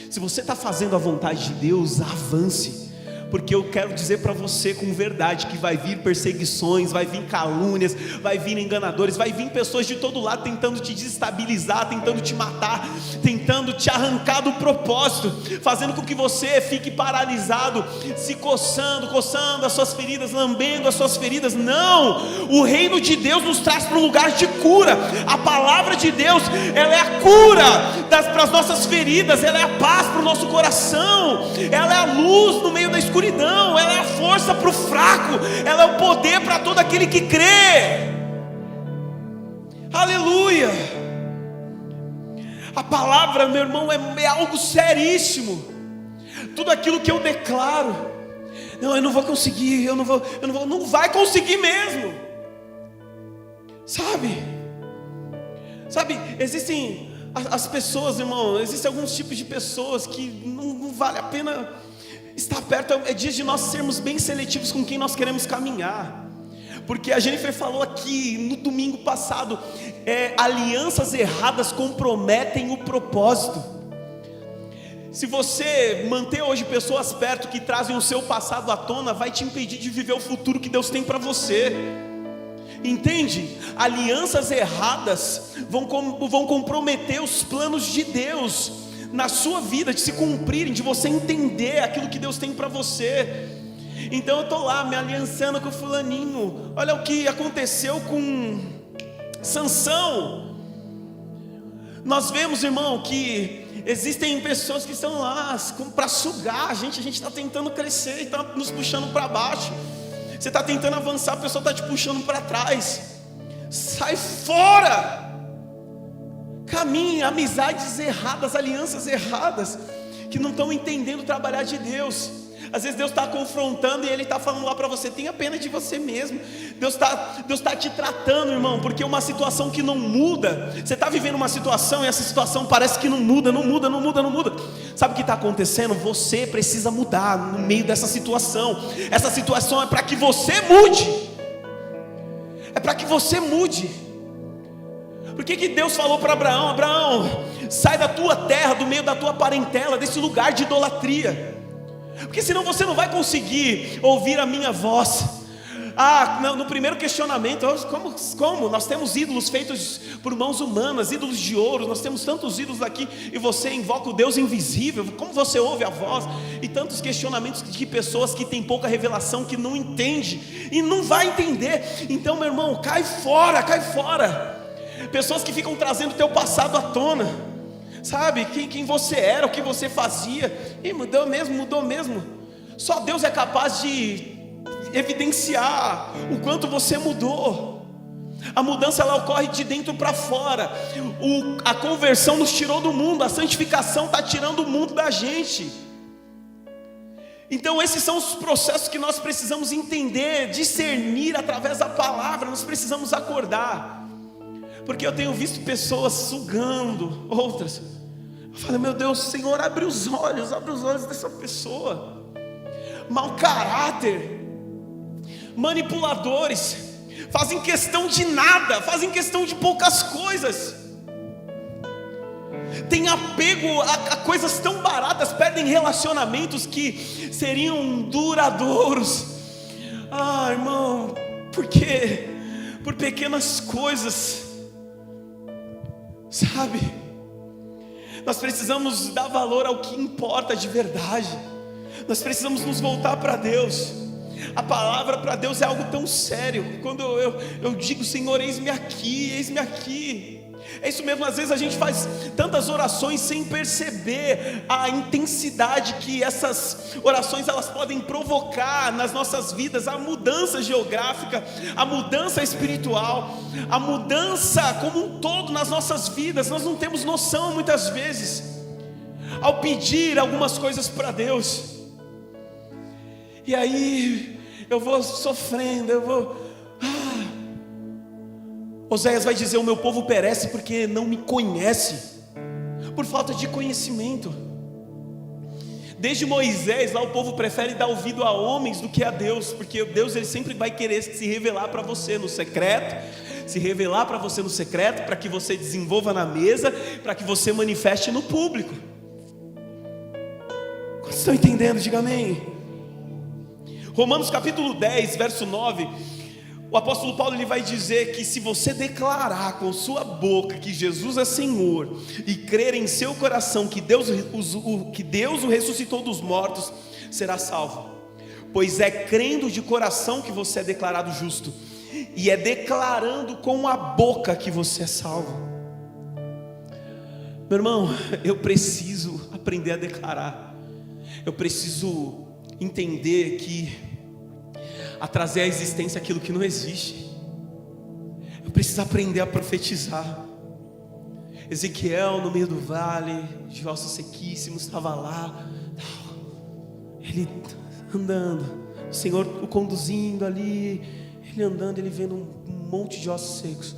se você está fazendo a vontade de Deus, avance. Porque eu quero dizer para você com verdade que vai vir perseguições, vai vir calúnias, vai vir enganadores, vai vir pessoas de todo lado tentando te desestabilizar, tentando te matar, tentando te arrancar do propósito, fazendo com que você fique paralisado, se coçando as suas feridas, lambendo as suas feridas. Não, o reino de Deus nos traz para um lugar de cura. A palavra de Deus, ela é a cura para as nossas feridas, ela é a paz para o nosso coração, ela é a luz no meio da escuridão, ela é a força para o fraco, ela é o poder para todo aquele que crê. Aleluia. A palavra, meu irmão, é algo seríssimo. Tudo aquilo que eu declaro: não, eu não vou conseguir, não vai conseguir mesmo. Sabe, existem as pessoas, irmão, existem alguns tipos de pessoas que não vale a pena estar perto. É dia de nós sermos bem seletivos com quem nós queremos caminhar. Porque a Jennifer falou aqui no domingo passado, alianças erradas comprometem o propósito. Se você manter hoje pessoas perto que trazem o seu passado à tona, vai te impedir de viver o futuro que Deus tem para você. Entende? Alianças erradas vão comprometer os planos de Deus na sua vida, de se cumprirem, de você entender aquilo que Deus tem para você. Então eu estou lá me aliançando com o fulaninho. Olha o que aconteceu com Sansão. Nós vemos, irmão, que existem pessoas que estão lá para sugar a gente está tentando crescer e está nos puxando para baixo. Você está tentando avançar, a pessoa está te puxando para trás. Sai fora. Caminhe, amizades erradas, alianças erradas, que não estão entendendo o trabalhar de Deus. Às vezes Deus está confrontando e Ele está falando lá para você: tenha pena de você mesmo. Deus tá te tratando, irmão, porque uma situação que não muda. Você está vivendo uma situação e essa situação parece que não muda. Sabe o que está acontecendo? Você precisa mudar no meio dessa situação. Essa situação é para que você mude. É para que você mude. Por que Deus falou para Abraão: Abraão, sai da tua terra, do meio da tua parentela, desse lugar de idolatria, porque senão você não vai conseguir ouvir a minha voz. No primeiro questionamento, como? Nós temos ídolos feitos por mãos humanas, ídolos de ouro, nós temos tantos ídolos aqui, e você invoca o Deus invisível, como você ouve a voz? E tantos questionamentos de pessoas que têm pouca revelação, que não entende, e não vai entender. Então, meu irmão, cai fora. Pessoas que ficam trazendo o teu passado à tona, sabe, quem você era, o que você fazia, e mudou mesmo. Só Deus é capaz de evidenciar o quanto você mudou. A mudança, ela ocorre de dentro para fora. A conversão nos tirou do mundo, a santificação está tirando o mundo da gente. Então esses são os processos que nós precisamos entender, discernir através da palavra. Nós precisamos acordar, porque eu tenho visto pessoas sugando outras. Eu falo: meu Deus, Senhor, abre os olhos dessa pessoa. Mau caráter, manipuladores, fazem questão de nada, fazem questão de poucas coisas, tem apego a coisas tão baratas, perdem relacionamentos que seriam duradouros. Irmão, por quê? Por pequenas coisas, sabe? Nós precisamos dar valor ao que importa de verdade. Nós precisamos nos voltar para Deus. A palavra para Deus é algo tão sério. Quando eu digo: Senhor, eis-me aqui. É isso mesmo. Às vezes a gente faz tantas orações sem perceber a intensidade que essas orações elas podem provocar nas nossas vidas. A mudança geográfica, a mudança espiritual, a mudança como um todo nas nossas vidas. Nós não temos noção muitas vezes, ao pedir algumas coisas para Deus. E aí eu vou sofrendo, Oséias vai dizer: o meu povo perece porque não me conhece, por falta de conhecimento. Desde Moisés, lá o povo prefere dar ouvido a homens do que a Deus, porque Deus, ele sempre vai querer se revelar para você no secreto, para que você desenvolva na mesa, para que você manifeste no público. Vocês estão entendendo? Diga amém. Romanos capítulo 10, verso 9, o apóstolo Paulo ele vai dizer que se você declarar com sua boca que Jesus é Senhor e crer em seu coração que Deus o ressuscitou dos mortos, será salvo. Pois é crendo de coração que você é declarado justo, e é declarando com a boca que você é salvo. Meu irmão, eu preciso aprender a declarar. Eu preciso entender a trazer à existência aquilo que não existe. Eu preciso aprender a profetizar. Ezequiel, no meio do vale de ossos sequíssimos, estava lá, ele andando, o Senhor o conduzindo ali, ele andando, ele vendo um monte de ossos secos.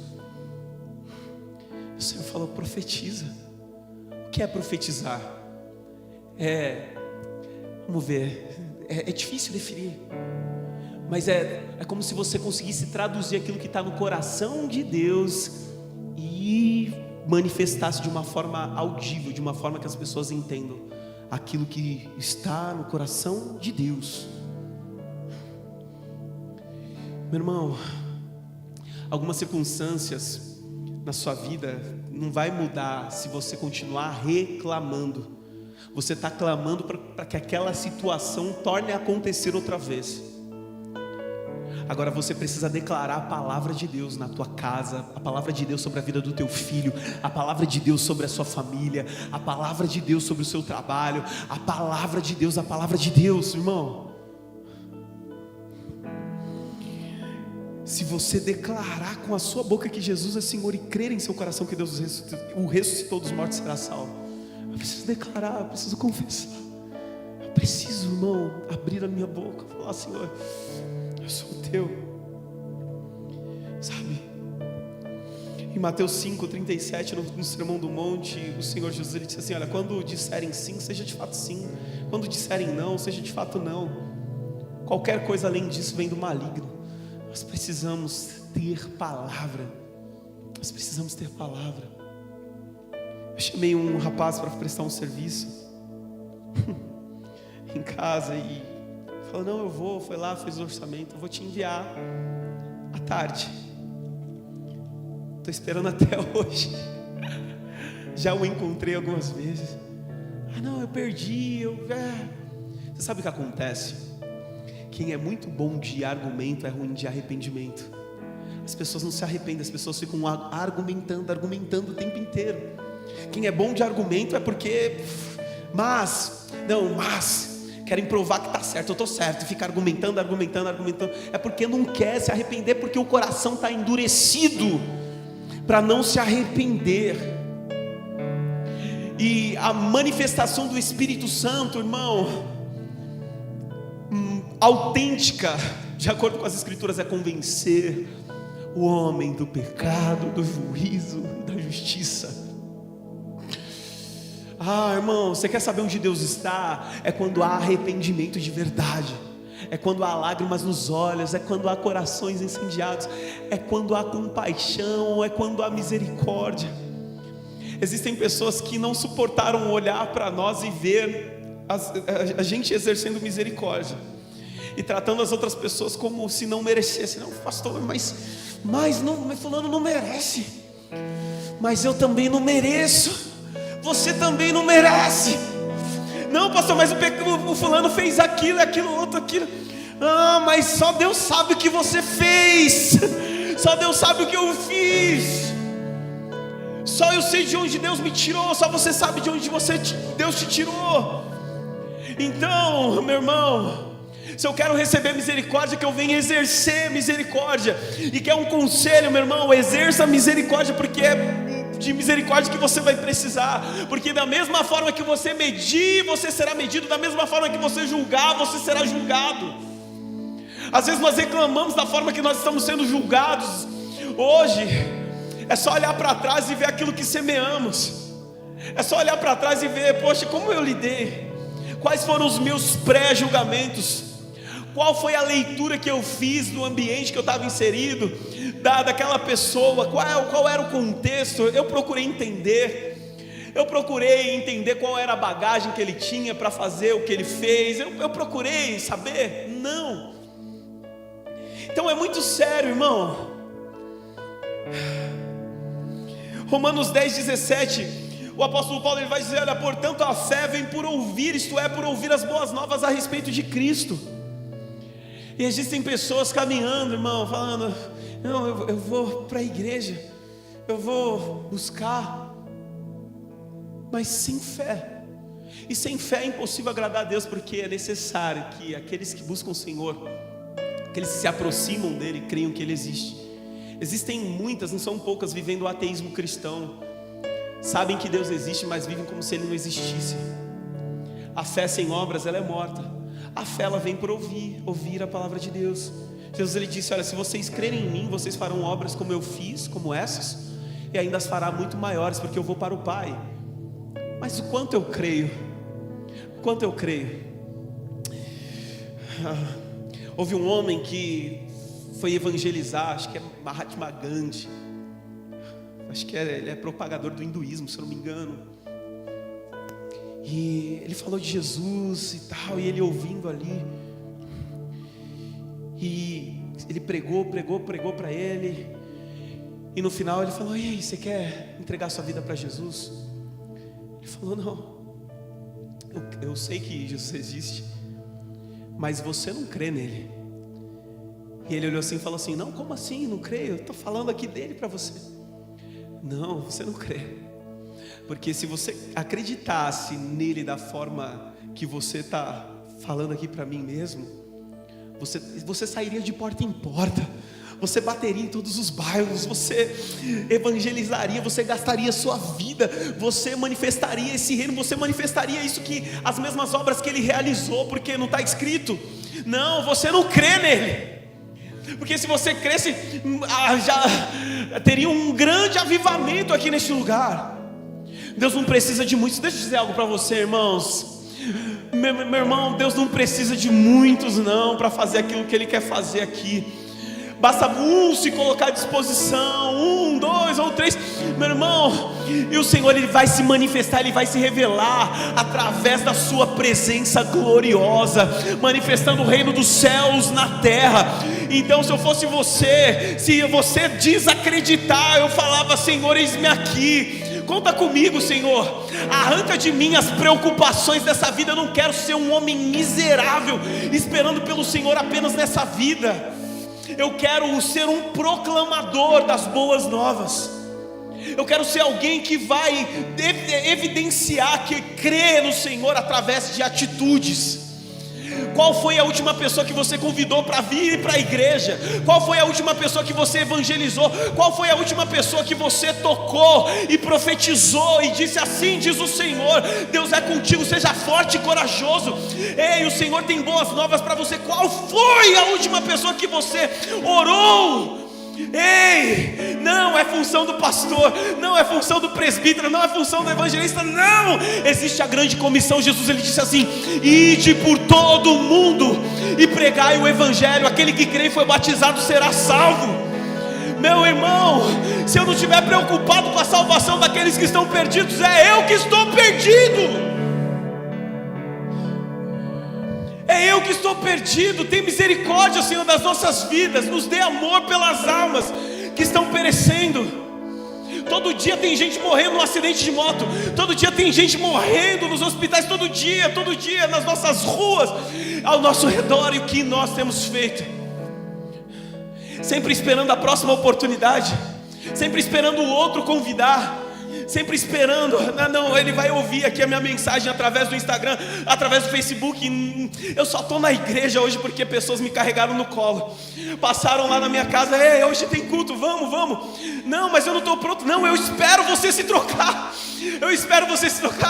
O Senhor falou: profetiza. O que é profetizar? Vamos ver, é difícil definir, mas é como se você conseguisse traduzir aquilo que está no coração de Deus e manifestasse de uma forma audível, de uma forma que as pessoas entendam aquilo que está no coração de Deus. Meu irmão, algumas circunstâncias na sua vida não vai mudar se você continuar reclamando. Você está clamando para que aquela situação torne a acontecer outra vez. Agora você precisa declarar a palavra de Deus na tua casa, a palavra de Deus sobre a vida do teu filho, a palavra de Deus sobre a sua família, a palavra de Deus sobre o seu trabalho, a palavra de Deus, irmão. Se você declarar com a sua boca que Jesus é Senhor e crer em seu coração que Deus o ressuscitou dos mortos, será salvo. Eu preciso declarar, eu preciso confessar, eu preciso, irmão, abrir a minha boca, falar: Senhor, eu sou teu, sabe? Em Mateus 5:37, no Sermão do Monte, o Senhor Jesus, ele disse assim: olha, quando disserem sim, seja de fato sim, quando disserem não, seja de fato não. Qualquer coisa além disso vem do maligno. Nós precisamos ter palavra. Nós precisamos ter palavra. Eu chamei um rapaz para prestar um serviço em casa e falou: não, eu vou. Foi lá, fez o orçamento, eu vou te enviar à tarde. Estou esperando até hoje. Já o encontrei algumas vezes. Ah, não, eu perdi. Você sabe o que acontece? Quem é muito bom de argumento é ruim de arrependimento. As pessoas não se arrependem, as pessoas ficam argumentando o tempo inteiro. Quem é bom de argumento é porque mas querem provar que está certo, eu estou certo, e fica argumentando. É porque não quer se arrepender, porque o coração está endurecido para não se arrepender. E a manifestação do Espírito Santo, irmão, autêntica, de acordo com as Escrituras, é convencer o homem do pecado, do juízo e da justiça. Irmão, você quer saber onde Deus está? É quando há arrependimento de verdade, é quando há lágrimas nos olhos, é quando há corações incendiados, é quando há compaixão, é quando há misericórdia. Existem pessoas que não suportaram olhar para nós e ver a gente exercendo misericórdia e tratando as outras pessoas como se não merecessem. Não, pastor, mas fulano não merece. Mas eu também não mereço. Você também não merece. Não, pastor, mas o fulano fez aquilo, outro. Mas só Deus sabe o que você fez. Só Deus sabe o que eu fiz. Só eu sei de onde Deus me tirou. Só você sabe de onde Deus te tirou. Então, meu irmão, se eu quero receber misericórdia, que eu venha exercer misericórdia. E que é um conselho, meu irmão: exerça misericórdia, porque é de misericórdia que você vai precisar. Porque da mesma forma que você medir, você será medido. Da mesma forma que você julgar, você será julgado. Às vezes nós reclamamos da forma que nós estamos sendo julgados. Hoje é só olhar para trás e ver aquilo que semeamos. É só olhar para trás e ver: poxa, como eu lidei? Quais foram os meus pré-julgamentos? Qual foi a leitura que eu fiz do ambiente que eu estava inserido, daquela pessoa? Qual era o contexto? Eu procurei entender qual era a bagagem que ele tinha para fazer o que ele fez. Eu procurei saber? Não. Então é muito sério, irmão. Romanos 10:17, o apóstolo Paulo, ele vai dizer: olha, portanto a fé vem por ouvir, isto é, por ouvir as boas novas a respeito de Cristo. E existem pessoas caminhando, irmão, falando: não, eu vou para a igreja, eu vou buscar, mas sem fé. E sem fé é impossível agradar a Deus, porque é necessário que aqueles que buscam o Senhor, aqueles que se aproximam dEle, creiam que Ele existe. Existem muitas, não são poucas, vivendo o ateísmo cristão. Sabem que Deus existe, mas vivem como se Ele não existisse. A fé sem obras, ela é morta. A fé, ela vem por ouvir a palavra de Deus. Jesus, ele disse: olha, se vocês crerem em mim, vocês farão obras como eu fiz, como essas, e ainda as fará muito maiores, porque eu vou para o Pai. Mas o quanto eu creio? Houve um homem que foi evangelizar, acho que é Mahatma Gandhi, acho que ele é propagador do hinduísmo, se eu não me engano. E ele falou de Jesus e tal, e ele ouvindo ali, e ele pregou para ele, e no final ele falou: e aí, você quer entregar sua vida para Jesus? Ele falou: não, eu sei que Jesus existe, mas você não crê nele. E ele olhou assim e falou assim: não, como assim? Não creio? Eu estou falando aqui dele para você. Não, você não crê. Porque se você acreditasse nele da forma que você está falando aqui para mim mesmo, você sairia de porta em porta, você bateria em todos os bairros, você evangelizaria, você gastaria sua vida, você manifestaria esse reino, você manifestaria isso que as mesmas obras que ele realizou, porque não está escrito. Não, você não crê nele. Porque se você cresce, já teria um grande avivamento aqui neste lugar. Deus não precisa de muitos. Deixa eu dizer algo para você, irmãos. Meu irmão, Deus não precisa de muitos não para fazer aquilo que Ele quer fazer aqui. Basta um se colocar à disposição, 1, 2 ou 3, meu irmão, e o Senhor Ele vai se manifestar, Ele vai se revelar através da sua presença gloriosa, manifestando o reino dos céus na terra. Então, se eu fosse você, se você desacreditar, eu falava: Senhor, eis-me aqui, conta comigo, Senhor, arranca de mim as preocupações dessa vida. Eu não quero ser um homem miserável, esperando pelo Senhor apenas nessa vida. Eu quero ser um proclamador das boas novas. Eu quero ser alguém que vai evidenciar que crê no Senhor através de atitudes. Qual foi a última pessoa que você convidou para vir para a igreja? Qual foi a última pessoa que você evangelizou? Qual foi a última pessoa que você tocou e profetizou e disse: assim diz o Senhor, Deus é contigo, seja forte e corajoso. Ei, o Senhor tem boas novas para você. Qual foi a última pessoa que você orou? Ei, não é função do pastor, não é função do presbítero, não é função do evangelista, não. Existe a grande comissão. Jesus ele disse assim: ide por todo o mundo e pregai o evangelho. Aquele que crê e foi batizado será salvo. Meu irmão, se eu não estiver preocupado com a salvação daqueles que estão perdidos, é eu que estou perdido. É eu que estou perdido. Tem misericórdia, Senhor, das nossas vidas. Nos dê amor pelas almas que estão perecendo. Todo dia tem gente morrendo num acidente de moto. Todo dia tem gente morrendo nos hospitais. Todo dia nas nossas ruas, ao nosso redor. E o que nós temos feito? Sempre esperando a próxima oportunidade, sempre esperando o outro convidar, sempre esperando, não, ele vai ouvir aqui a minha mensagem através do Instagram, através do Facebook. Eu só estou na igreja hoje porque pessoas me carregaram no colo, passaram lá na minha casa: ei, hoje tem culto, vamos. Não, mas eu não estou pronto. Não, eu espero você se trocar,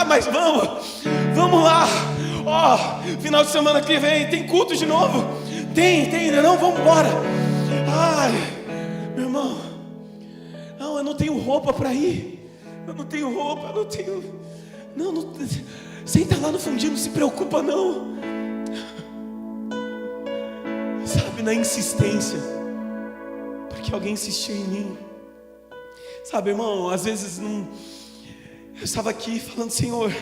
mas vamos lá. Final de semana que vem tem culto de novo. Tem, não, vamos embora. Ai, meu irmão, não, eu não tenho roupa para ir. Não, senta lá no fundinho, não se preocupa não. Sabe, na insistência, porque alguém insistiu em mim. Sabe, irmão, às vezes eu estava aqui falando: Senhor,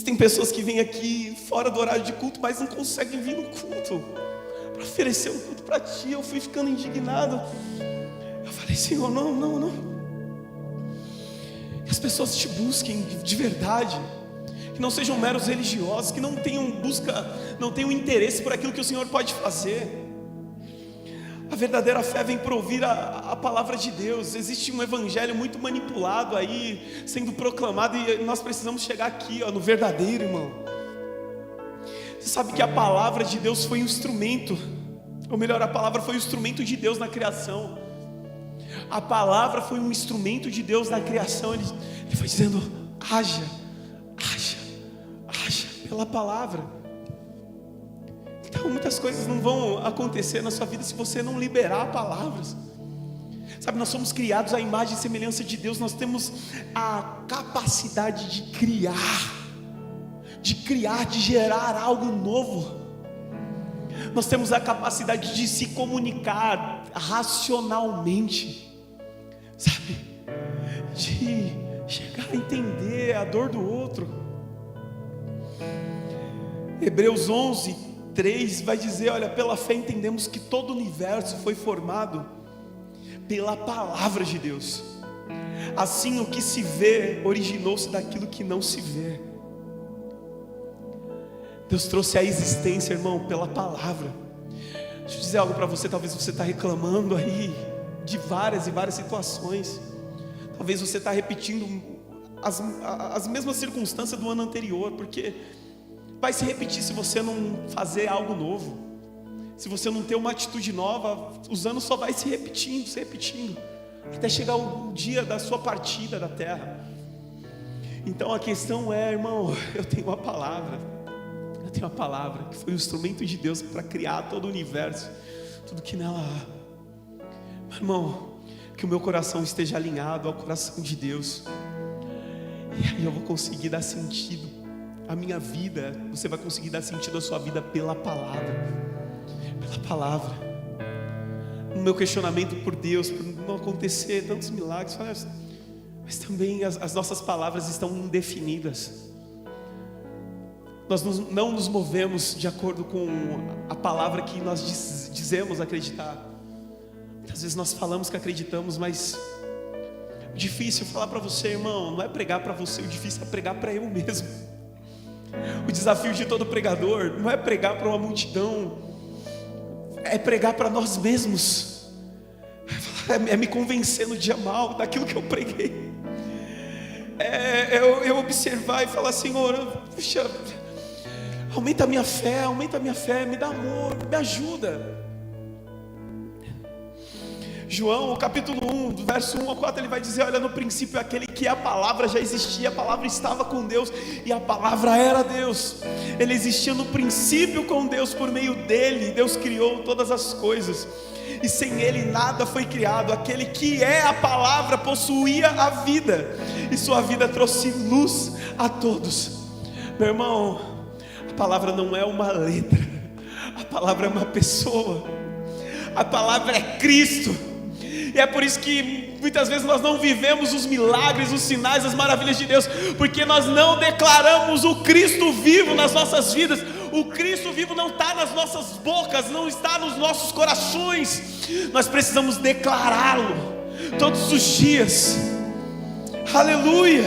tem pessoas que vêm aqui fora do horário de culto, mas não conseguem vir no culto para oferecer um culto para Ti. Eu fui ficando indignado. Eu falei: Senhor, não. Que as pessoas Te busquem de verdade, que não sejam meros religiosos, que não tenham interesse por aquilo que o Senhor pode fazer. A verdadeira fé vem por ouvir a palavra de Deus. Existe um evangelho muito manipulado aí, sendo proclamado, e nós precisamos chegar aqui, no verdadeiro, irmão. Você sabe que a palavra de Deus foi um instrumento, ou melhor, a palavra foi um instrumento de Deus na criação. A palavra foi um instrumento de Deus na criação. Ele foi dizendo: haja pela palavra. Então muitas coisas não vão acontecer na sua vida se você não liberar palavras. Sabe, nós somos criados à imagem e semelhança de Deus. Nós temos a capacidade de criar, de gerar algo novo. Nós temos a capacidade de se comunicar racionalmente, sabe, de chegar a entender a dor do outro. Hebreus 11:3 vai dizer: olha, pela fé entendemos que todo o universo foi formado pela palavra de Deus. Assim, o que se vê originou-se daquilo que não se vê. Deus trouxe a existência, irmão, pela palavra. Deixa eu dizer algo para você. Talvez você está reclamando aí de várias e várias situações. Talvez você está repetindo as mesmas circunstâncias do ano anterior, porque vai se repetir se você não fazer algo novo, Se você não ter uma atitude nova, os anos só vai se repetindo, até chegar o dia da sua partida da terra. Então a questão é, irmão, eu tenho uma palavra que foi o instrumento de Deus para criar todo o universo, tudo que nela há. Meu irmão, que o meu coração esteja alinhado ao coração de Deus, e aí eu vou conseguir dar sentido à minha vida. Você vai conseguir dar sentido à sua vida pela palavra. No meu questionamento por Deus, por não acontecer tantos milagres, mas também as nossas palavras estão indefinidas. Nós não nos movemos de acordo com a palavra que nós dizemos acreditar. Muitas vezes nós falamos que acreditamos, mas o difícil é falar para você, irmão, não é pregar para você, o difícil é pregar para eu mesmo. O desafio de todo pregador não é pregar para uma multidão, é pregar para nós mesmos, é me convencer no dia mal daquilo que eu preguei, eu observar e falar, Senhor, puxa, aumenta a minha fé, me dá amor, me ajuda. João, capítulo 1, do verso 1 ao 4, ele vai dizer, olha, no princípio aquele que a palavra já existia, a palavra estava com Deus, e a palavra era Deus. Ele existia no princípio com Deus, por meio dele, Deus criou todas as coisas, e sem ele nada foi criado. Aquele que é a palavra possuía a vida, e sua vida trouxe luz a todos. Meu irmão, a palavra não é uma letra, a palavra é uma pessoa, a palavra é Cristo. E é por isso que muitas vezes nós não vivemos os milagres, os sinais, as maravilhas de Deus, porque nós não declaramos o Cristo vivo nas nossas vidas. O Cristo vivo não está nas nossas bocas, não está nos nossos corações. Nós precisamos declará-lo todos os dias. Aleluia.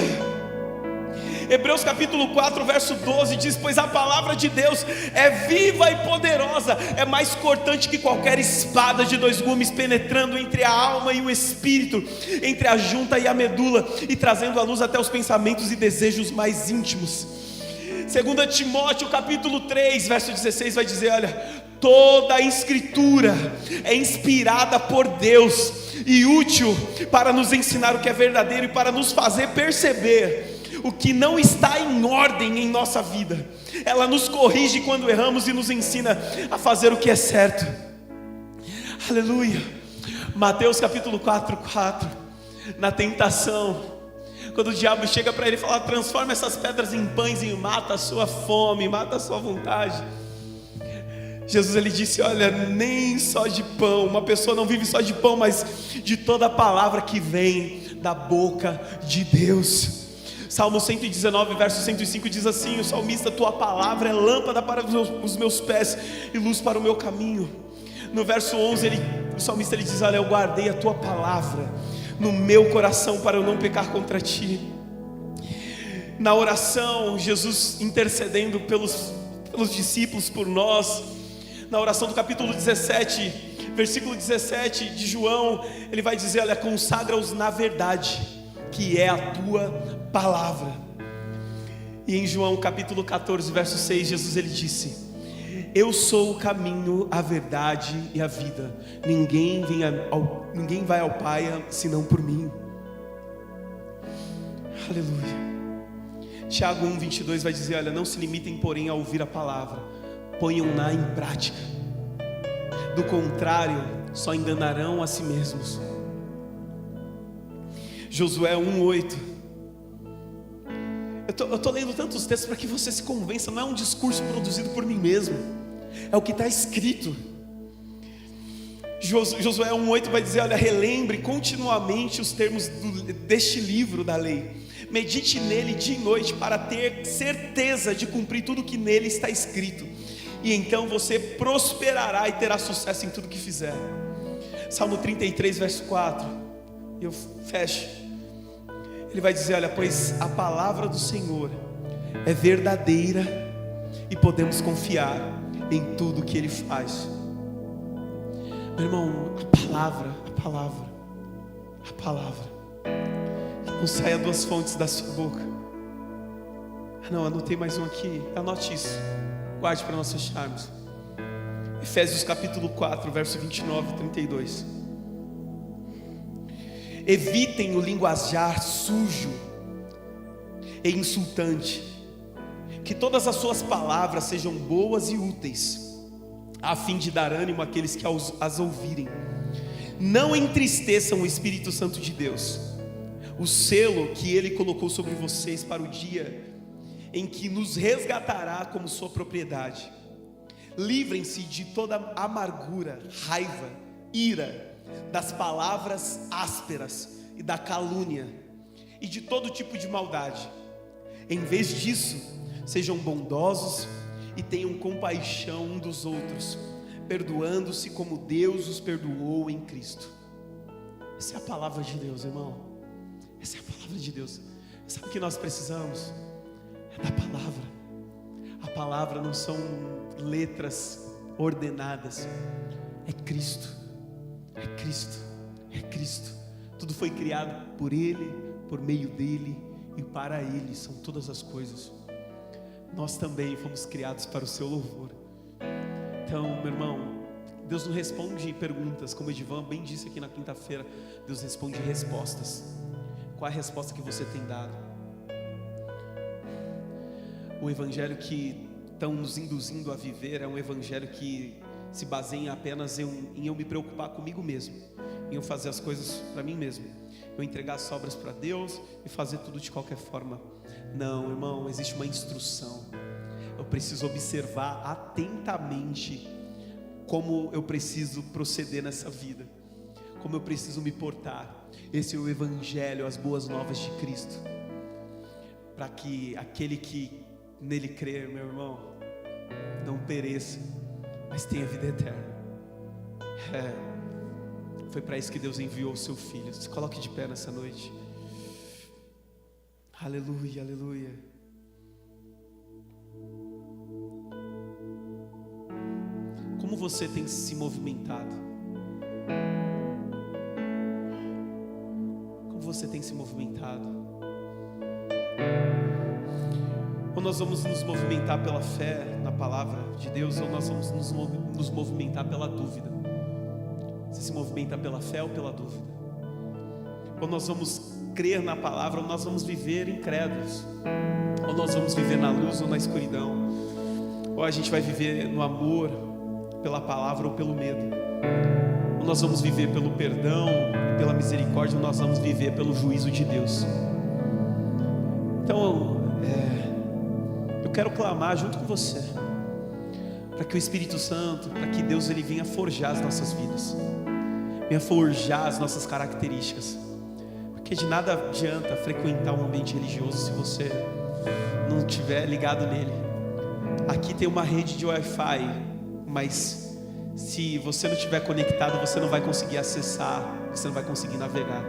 Hebreus capítulo 4, verso 12 diz, pois a palavra de Deus é viva e poderosa, é mais cortante que qualquer espada de 2 gumes, penetrando entre a alma e o espírito, entre a junta e a medula, e trazendo à luz até os pensamentos e desejos mais íntimos. 2 Timóteo capítulo 3, verso 16 vai dizer, olha, toda a escritura é inspirada por Deus e útil para nos ensinar o que é verdadeiro e para nos fazer perceber o que não está em ordem em nossa vida. Ela nos corrige quando erramos e nos ensina a fazer o que é certo. Aleluia. Mateus capítulo 4, na tentação, quando o diabo chega para ele e fala, transforma essas pedras em pães e mata a sua fome, mata a sua vontade. Jesus, ele disse, olha, nem só de pão, uma pessoa não vive só de pão, mas de toda a palavra que vem da boca de Deus. Salmo 119, verso 105 diz assim, o salmista, tua palavra é lâmpada para os meus pés e luz para o meu caminho. No verso 11, o salmista ele diz, olha, eu guardei a tua palavra no meu coração para eu não pecar contra ti. Na oração, Jesus intercedendo pelos discípulos, por nós. Na oração do capítulo 17, versículo 17 de João, ele vai dizer, olha, consagra-os na verdade, que é a tua palavra. E em João capítulo 14, verso 6, Jesus ele disse, eu sou o caminho, a verdade e a vida, ninguém vai ao Pai senão por mim. Aleluia. Tiago 1, 22 vai dizer, olha, não se limitem porém a ouvir a palavra, ponham-na em prática, do contrário só enganarão a si mesmos. Josué 1:8. Eu estou lendo tantos textos para que você se convença. Não é um discurso produzido por mim mesmo, é o que está escrito. Josué 1:8 vai dizer, olha, relembre continuamente os termos deste livro da lei, medite nele dia e noite para ter certeza de cumprir tudo que nele está escrito, e então você prosperará e terá sucesso em tudo que fizer. Salmo 33, verso 4, e eu fecho. Ele vai dizer, olha, pois a palavra do Senhor é verdadeira e podemos confiar em tudo que Ele faz. Meu irmão, a palavra, que não saia 2 fontes da sua boca. Não, anotei mais um aqui, anote isso, guarde para nós fecharmos. Efésios capítulo 4, verso 29 e 32. Evitem o linguajar sujo e insultante, que todas as suas palavras sejam boas e úteis, a fim de dar ânimo àqueles que as ouvirem. Não entristeçam o Espírito Santo de Deus, o selo que Ele colocou sobre vocês para o dia em que nos resgatará como sua propriedade. Livrem-se de toda amargura, raiva, ira, das palavras ásperas e da calúnia, e de todo tipo de maldade. Em vez disso, sejam bondosos e tenham compaixão um dos outros, perdoando-se como Deus os perdoou em Cristo. Essa é a palavra de Deus, irmão. Essa é a palavra de Deus. Sabe o que nós precisamos? É da palavra. A palavra não são letras ordenadas, é Cristo, é Cristo, é Cristo. Tudo foi criado por Ele, por meio dEle e para Ele são todas as coisas. Nós também fomos criados para o seu louvor. Então, meu irmão, Deus não responde perguntas, como o Edivan bem disse aqui na quinta-feira. Deus responde respostas. Qual é a resposta que você tem dado? O evangelho que estão nos induzindo a viver é um evangelho que se baseia apenas em eu me preocupar comigo mesmo, em eu fazer as coisas para mim mesmo, eu entregar as obras para Deus e fazer tudo de qualquer forma. Não, irmão, existe uma instrução. Eu preciso observar atentamente como eu preciso proceder nessa vida, como eu preciso me portar. Esse é o evangelho, as boas novas de Cristo, para que aquele que nele crer, meu irmão, não pereça, mas tenha vida eterna. Foi para isso que Deus enviou o seu Filho. Se coloque de pé nessa noite. Aleluia, aleluia. Como você tem se movimentado? Como você tem se movimentado? Ou nós vamos nos movimentar pela fé na palavra de Deus, ou nós vamos nos movimentar pela dúvida? Você se movimenta pela fé ou pela dúvida? Ou nós vamos crer na palavra, ou nós vamos viver incrédulos? Ou nós vamos viver na luz ou na escuridão? Ou a gente vai viver no amor, pela palavra ou pelo medo? Ou nós vamos viver pelo perdão e pela misericórdia, ou nós vamos viver pelo juízo de Deus? Então, eu quero clamar junto com você, para que o Espírito Santo, para que Deus ele venha forjar as nossas vidas, venha forjar as nossas características, porque de nada adianta frequentar um ambiente religioso se você não estiver ligado nele. Aqui tem uma rede de Wi-Fi, mas se você não estiver conectado, você não vai conseguir acessar, você não vai conseguir navegar.